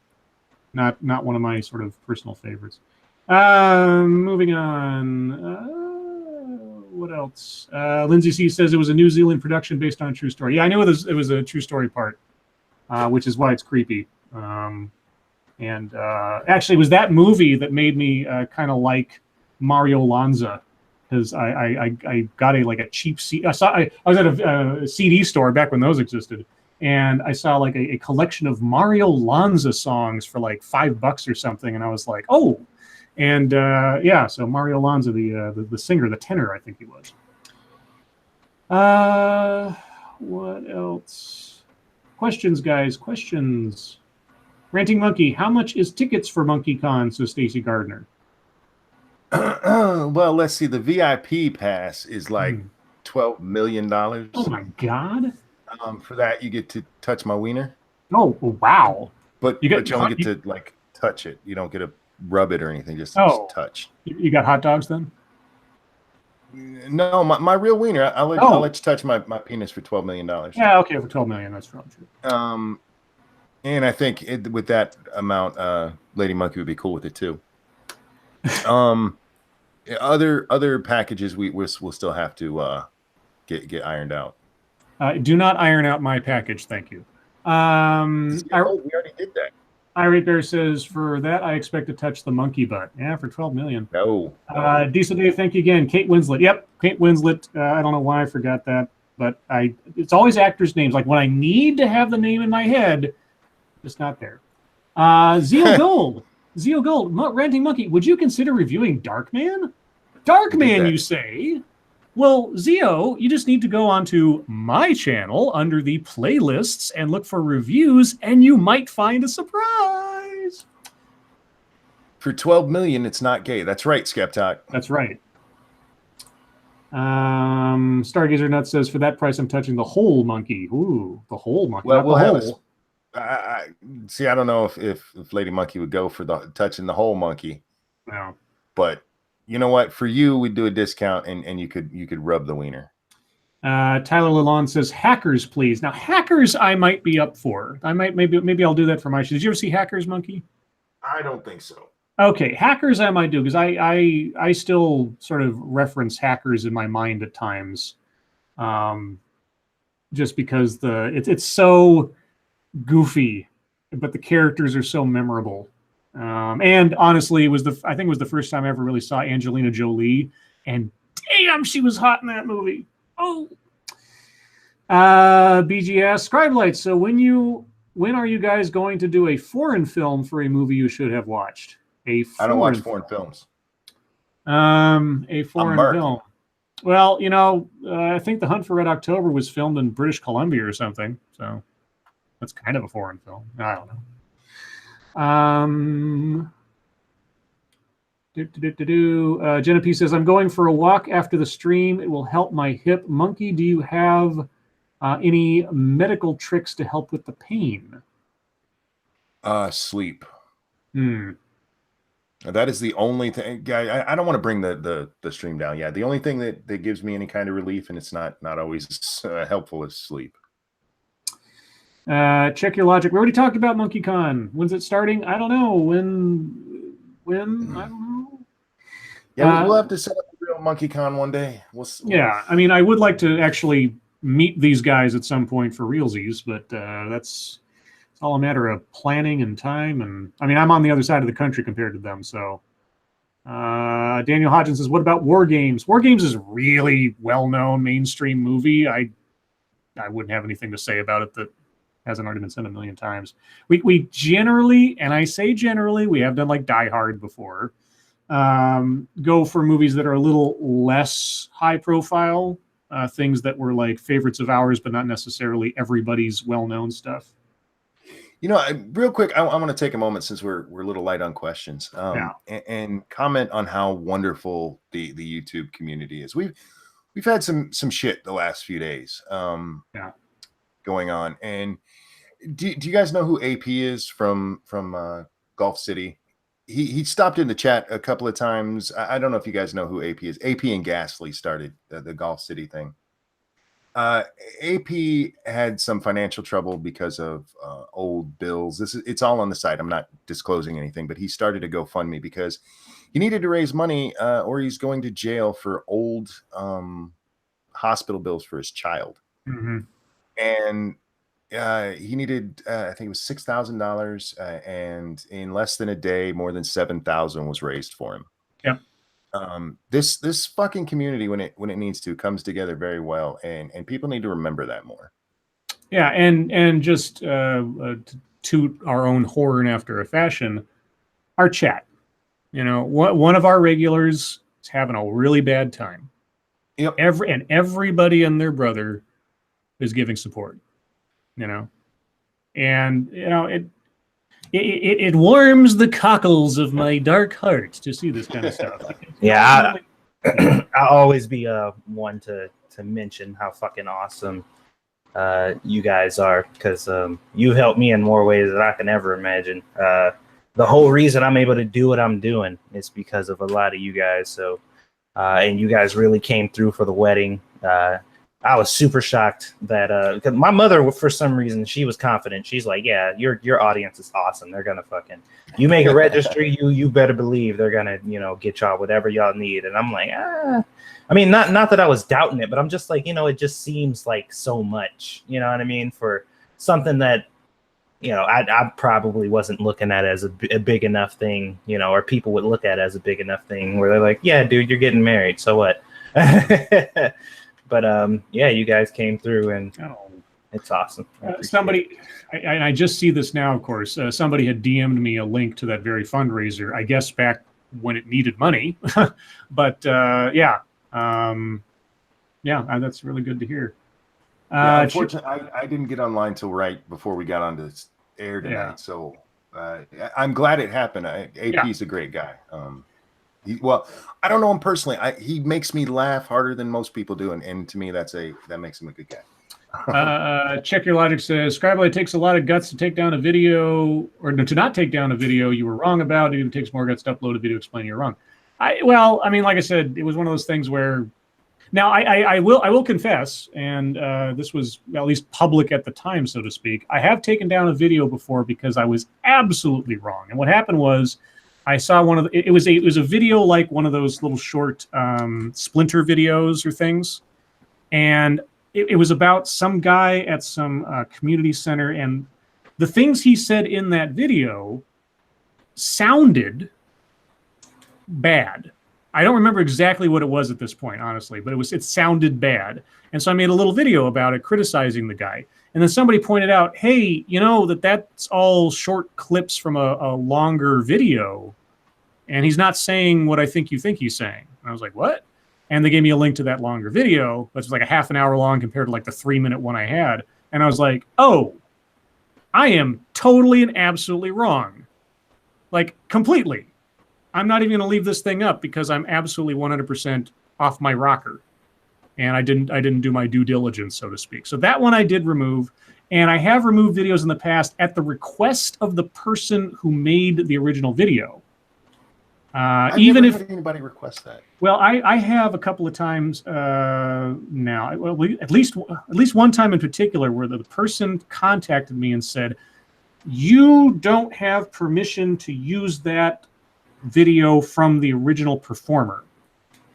not one of my sort of personal favorites. Moving on. What else? Lindsay C says it was a New Zealand production based on a true story. Yeah, I knew it was a true story part, which is why it's creepy. And actually, it was that movie that made me kind of like Mario Lanza, because I got a cheap CD. I was at a CD store back when those existed, and I saw a collection of Mario Lanza songs for $5 or something, and I was like, oh. And yeah, so Mario Lanza, the singer, the tenor, I think he was. What else? Questions, guys. Questions. Ranting Monkey, how much is tickets for Monkey Con? So Stacy Gardner. Well, let's see. The VIP pass is like $12 million. Oh my God. For that, you get to touch my wiener. Oh, wow. But you only get to like touch it. You don't get to rub it or anything. Just touch. You got hot dogs then? No, my real wiener. I'll let you touch my penis for $12 million. Yeah, okay, for $12 million, that's probably true. And I think with that amount, Lady Monkey would be cool with it too. Other packages we'll still have to get ironed out. Do not iron out my package, thank you. We already did that. Irate Bear says, for that, I expect to touch the monkey butt. Yeah, for $12 million. No. Diesel Dave, thank you again. Kate Winslet. Yep, Kate Winslet. I don't know why I forgot that, but it's always actors' names. Like when I need to have the name in my head, it's not there. Zeo Gold. Zeo Gold. Ranting Monkey, would you consider reviewing Darkman? Darkman, you say? Well, Zeo, you just need to go onto my channel under the playlists and look for reviews, and you might find a surprise. For $12 million, it's not gay. That's right, Skeptok. That's right. Stargazer Nuts says, for that price, I'm touching the whole monkey. Ooh, the whole monkey. Well, we'll have see, I don't know if Lady Monkey would go for touching the whole monkey. No. But you know what? For you, we'd do a discount, and you could rub the wiener. Tyler Lalonde says, hackers, please. Now, hackers, I might be up for. I might maybe I'll do that for my show. Did you ever see Hackers, Monkey? I don't think so. Okay, Hackers, I might do because I still sort of reference Hackers in my mind at times, just because it's so goofy, but the characters are so memorable. And honestly, I think it was the first time I ever really saw Angelina Jolie, and damn, she was hot in that movie. Oh, BGS Scribe Lights. So when are you guys going to do a foreign film for a movie you should have watched? I don't watch foreign films. A foreign film. Well, I think The Hunt for Red October was filmed in British Columbia or something, so that's kind of a foreign film. I don't know. Jenna P says, I'm going for a walk after the stream. It will help my hip. Monkey, do you have any medical tricks to help with the pain? Sleep. That is the only thing. Guy, I don't want to bring the stream down. Yeah, the only thing that gives me any kind of relief, and it's not always helpful, is sleep. Check your logic. We already talked about MonkeyCon. When's it starting? I don't know. When? I don't know. Yeah, we'll have to set up a real MonkeyCon one day. Yeah, I mean, I would like to actually meet these guys at some point for realsies, but it's all a matter of planning and time. And I mean, I'm on the other side of the country compared to them. So Daniel Hodgins says, what about War Games? War Games is a really well-known mainstream movie. I wouldn't have anything to say about it that hasn't already been said a million times. We generally, and I say generally, we have done like Die Hard before, go for movies that are a little less high profile, things that were like favorites of ours, but not necessarily everybody's well-known stuff. Real quick, I want to take a moment since we're a little light on questions, and comment on how wonderful the YouTube community is. We've had some shit the last few days going on, and do you guys know who AP is from Gulf City? He stopped in the chat a couple of times. I don't know if you guys know who AP is. AP and Ghastly started the Gulf City thing. AP had some financial trouble because of old bills. It's all on the site. I'm not disclosing anything, but he started a GoFundMe because he needed to raise money or he's going to jail for old hospital bills for his child. Mm-hmm. And he needed, I think it was $6,000, and in less than a day, more than 7,000 was raised for him. Yep. This fucking community, when it needs to, comes together very well, and people need to remember that more. Yeah, and just to toot our own horn after a fashion, our chat. You know, one of our regulars is having a really bad time. Yep. Everybody and their brother is giving support. You know, and you know it warms the cockles of my dark heart to see this kind of stuff. Yeah, I'll always be one to mention how fucking awesome you guys are, because you helped me in more ways than I can ever imagine. The whole reason I'm able to do what I'm doing is because of a lot of you guys. So, and you guys really came through for the wedding. I was super shocked that because my mother, for some reason, she was confident. She's like, "Yeah, your audience is awesome. They're gonna fucking you make a registry, you better believe they're gonna get y'all whatever y'all need." And I'm like, I mean, not that I was doubting it, but I'm just like, it just seems like so much. You know what I mean? For something that I probably wasn't looking at as a big enough thing, or people would look at as a big enough thing where they're like, "Yeah, dude, you're getting married, so what?" But yeah, you guys came through, and it's awesome. I just see this now, of course. Somebody had DM'd me a link to that very fundraiser, I guess back when it needed money. But yeah, that's really good to hear. Unfortunately, I didn't get online till right before we got onto this air tonight. Yeah. So I'm glad it happened. AP's a great guy. Well, I don't know him personally. He makes me laugh harder than most people do, and to me, that makes him a good guy. Check Your Logic says, Scribe, it takes a lot of guts to take down a video, or to not take down a video you were wrong about. It even takes more guts to upload a video explaining you're wrong. I mean, like I said, it was one of those things where. Now, I will confess, and this was at least public at the time, so to speak. I have taken down a video before because I was absolutely wrong. And what happened was, I saw one of the, it was a video like one of those little short Splinter videos or things, and it was about some guy at some community center, and the things he said in that video sounded bad. I don't remember exactly what it was at this point, honestly, but it sounded bad. And so I made a little video about it, criticizing the guy. And then somebody pointed out, hey, that's all short clips from a longer video. And he's not saying what I think you think he's saying. And I was like, what? And they gave me a link to that longer video, which was like a half an hour long compared to like the 3-minute one I had. And I was like, oh, I am totally and absolutely wrong. Like, completely. I'm not even going to leave this thing up because I'm absolutely 100% off my rocker. And I didn't do my due diligence, so to speak. So that one I did remove. And I have removed videos in the past at the request of the person who made the original video. Even if anybody request that. Well, I have a couple of times now. Well, at least one time in particular where the person contacted me and said, "You don't have permission to use that video from the original performer."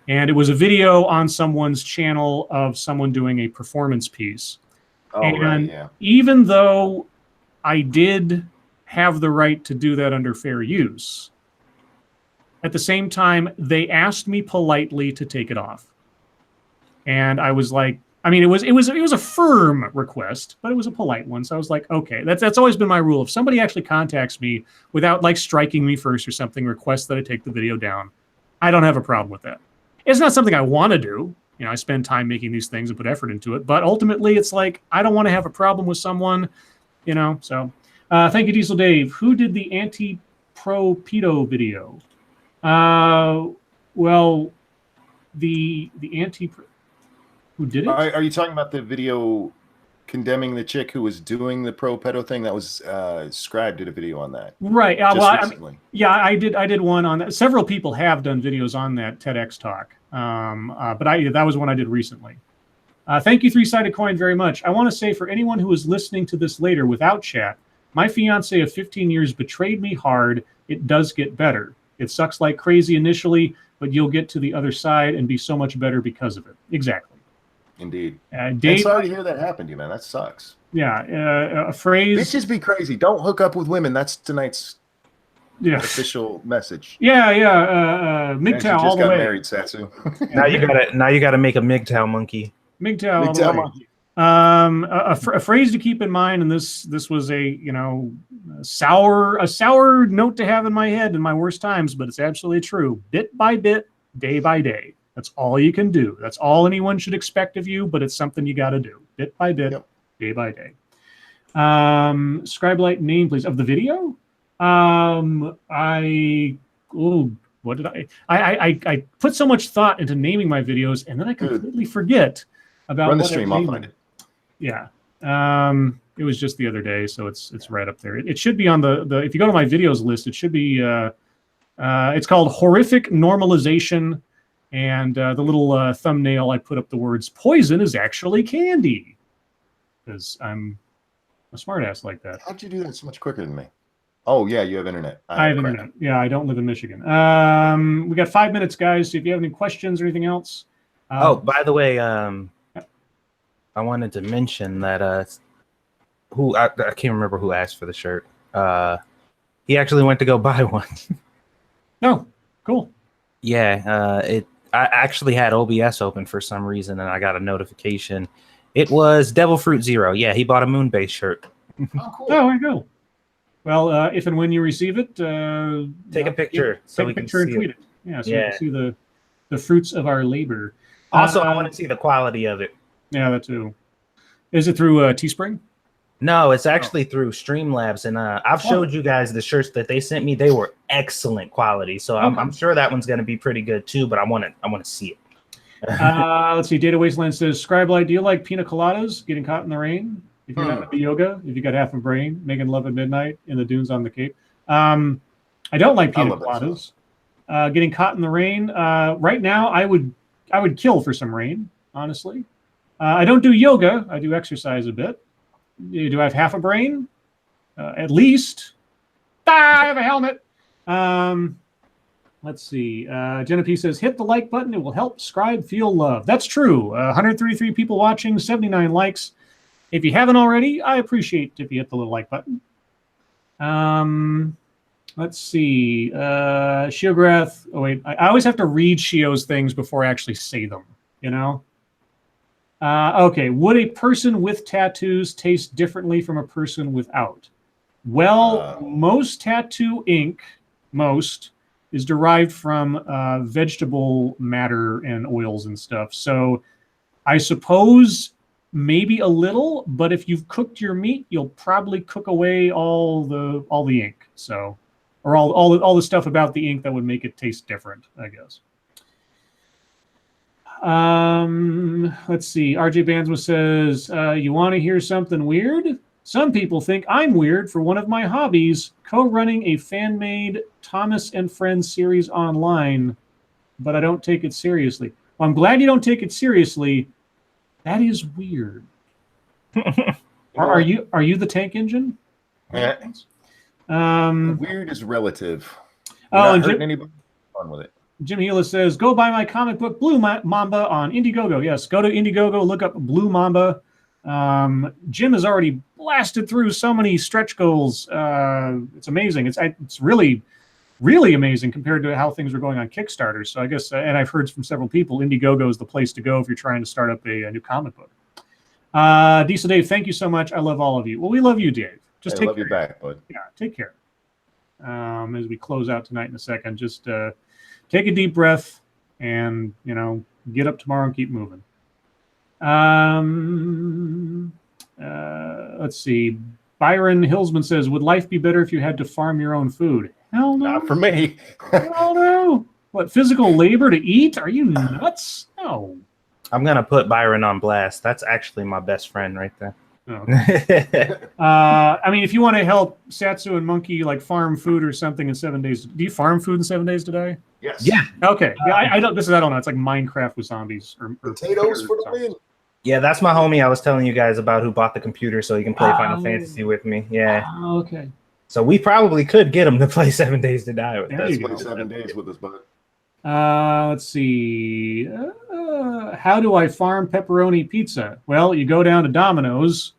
And it was a video on someone's channel of someone doing a performance piece. Oh, and right, yeah. Even though I did have the right to do that under fair use, at the same time, they asked me politely to take it off. And I was like, I mean, it was a firm request, but it was a polite one. So I was like, okay, that's always been my rule. If somebody actually contacts me without like striking me first or something, requests that I take the video down, I don't have a problem with that. It's not something I want to do. I spend time making these things and put effort into it. But ultimately, it's like, I don't want to have a problem with someone, So thank you, Diesel Dave. Who did the anti-pro pedo video? Well, the anti... Who did it? Are you talking about the video condemning the chick who was doing the pro pedo thing? That was Scribe did a video on that. Right. Recently. I did one on that. Several people have done videos on that TEDx talk. But that was one I did recently. Thank you, Three-Sided Coin, very much. I want to say for anyone who is listening to this later without chat, my fiance of 15 years betrayed me hard. It does get better. It sucks like crazy initially, but you'll get to the other side and be so much better because of it. Exactly. Indeed. Dave, sorry to hear that happened to you, man. That sucks. Yeah. A phrase. Bitches be crazy. Don't hook up with women. That's tonight's official message. Yeah. MGTOW all the way. Married, Satsu. Now you gotta make a MGTOW monkey. MGTOW all the way. Monkey. A phrase to keep in mind, and this was a sour note to have in my head in my worst times, but it's absolutely true. Bit by bit, day by day. That's all you can do. That's all anyone should expect of you, but it's something you got to do. Bit by bit, day by day. Scribe light name, please, of the video. What did I put so much thought into naming my videos, and then I completely forget about Run the stream. I'll find it. Yeah. It was just the other day, so it's right up there. It should be on the if you go to my videos list, it should be it's called Horrific Normalization, and the little thumbnail I put up the words poison is actually candy, because I'm a smartass like that. How'd you do that so much quicker than me? Oh yeah, you have internet. I have internet. Yeah, I don't live in Michigan. We got 5 minutes, guys. So if you have any questions or anything else. Oh, by the way, I wanted to mention that I can't remember who asked for the shirt. He actually went to go buy one. Oh, cool. Yeah, I actually had OBS open for some reason, and I got a notification. It was Devil Fruit Zero. Yeah, he bought a Moonbase shirt. Oh, cool. Oh, there you go. Well, if and when you receive it, take a picture so we can and tweet it. Yeah, so we can see the fruits of our labor. Also, I want to see the quality of it. Yeah, that too. Is it through Teespring? No, it's actually through Streamlabs, and I've showed you guys the shirts that they sent me. They were excellent quality, so I'm sure that one's going to be pretty good too. But I want to see it. Let's see. Data Wasteland says, Scribe Light, do you like pina coladas? Getting caught in the rain? If you're not into yoga, if you got half a brain, making love at midnight in the dunes on the Cape. I don't like pina coladas. Getting caught in the rain. Right now, I would kill for some rain, honestly. I don't do yoga. I do exercise a bit. Do I have half a brain? At least. I have a helmet. Let's see. Jenna P says, hit the like button. It will help Scribe feel love. That's true. 133 people watching, 79 likes. If you haven't already, I appreciate if you hit the little like button. Let's see. Shiograth. Oh, wait. I always have to read Shio's things before I actually say them, you know? Okay. Would a person with tattoos taste differently from a person without? Well, most tattoo ink, is derived from vegetable matter and oils and stuff. So I suppose maybe a little, but if you've cooked your meat, you'll probably cook away all the ink. So, or all the stuff about the ink that would make it taste different, I guess. Let's see. RJ Bansma says, you want to hear something weird? Some people think I'm weird for one of my hobbies, co-running a fan-made Thomas and Friends series online, but I don't take it seriously. Well, I'm glad you don't take it seriously. That is weird. Are you the tank engine? Yeah. Weird is relative. You're not hurting anybody. Fun with it. Jim Hila says, go buy my comic book Blue Mamba on Indiegogo. Yes, go to Indiegogo, look up Blue Mamba. Jim has already blasted through so many stretch goals. It's amazing. It's really, really amazing compared to how things were going on Kickstarter. So I guess, and I've heard from several people, Indiegogo is the place to go if you're trying to start up a new comic book. Diesel Dave, thank you so much. I love all of you. Well, we love you, Dave. Just take love you back, bud. Yeah, take care. As we close out tonight in a second, just take a deep breath and, get up tomorrow and keep moving. Let's see. Byron Hillsman says, would life be better if you had to farm your own food? Hell no. Not for me. Hell no. What, physical labor to eat? Are you nuts? No. I'm going to put Byron on blast. That's actually my best friend right there. Okay. I mean, if you want to help Satsu and Monkey farm food or something in 7 days, do you farm food in 7 days today? Yes. Yeah. Okay. Yeah, I don't know. It's like Minecraft with zombies or potatoes for the win. Yeah, that's my homie I was telling you guys about who bought the computer so he can play Final Fantasy with me. Yeah. Okay. So we probably could get him to play 7 Days to Die with us. Let's play 7 days with us, bud. Let's see. How do I farm pepperoni pizza? Well, you go down to Domino's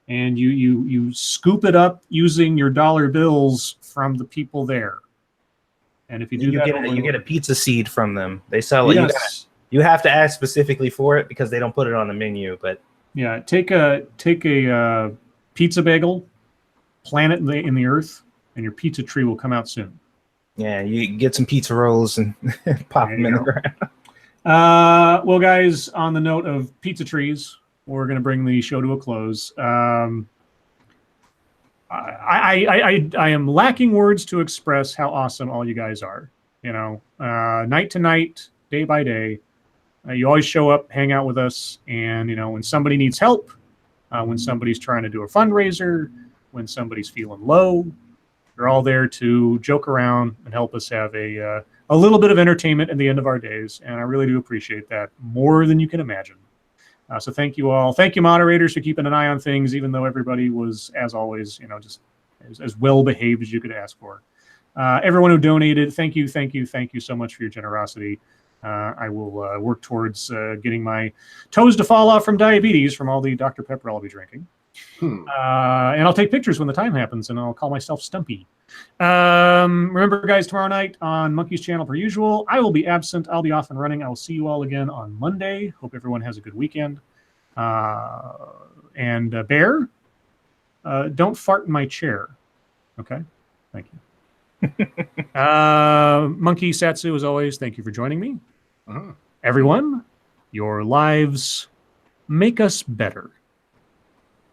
and you scoop it up using your dollar bills from the people there. And if you do you get a pizza seed from them. They sell it. Yes. You have to ask specifically for it because they don't put it on the menu. But Yeah, take a pizza bagel, plant it in the earth, and your pizza tree will come out soon. Yeah, you get some pizza rolls and pop There them in you the go. ground. Well, guys, on the note of pizza trees, we're going to bring the show to a close. I am lacking words to express how awesome all you guys are. You know, night to night, day by day, you always show up, hang out with us, and you know when somebody needs help, when somebody's trying to do a fundraiser, when somebody's feeling low, you're all there to joke around and help us have a little bit of entertainment at the end of our days, and I really do appreciate that more than you can imagine. So thank you all. Thank you, moderators, for keeping an eye on things, even though everybody was, as always, you know, just as well behaved as you could ask for. Everyone who donated, thank you so much for your generosity. I will work towards getting my toes to fall off from diabetes from all the Dr. Pepper I'll be drinking. And I'll take pictures when the time happens, and I'll call myself Stumpy. Remember, guys, tomorrow night on Monkey's channel, per usual, I will be absent. I'll be off and running. I will see you all again on Monday. Hope everyone has a good weekend. And Bear, don't fart in my chair. Okay? Thank you. Monkey, Satsu, as always, thank you for joining me. Everyone, your lives make us better.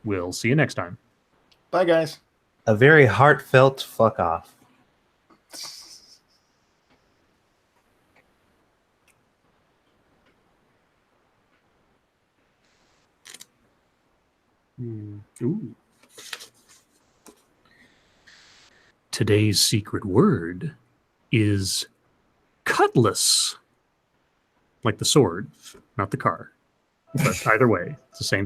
We'll see you next time. Bye, guys. A very heartfelt fuck off. Ooh. Today's secret word is cutlass. Like the sword, not the car. But either way, it's the same thing.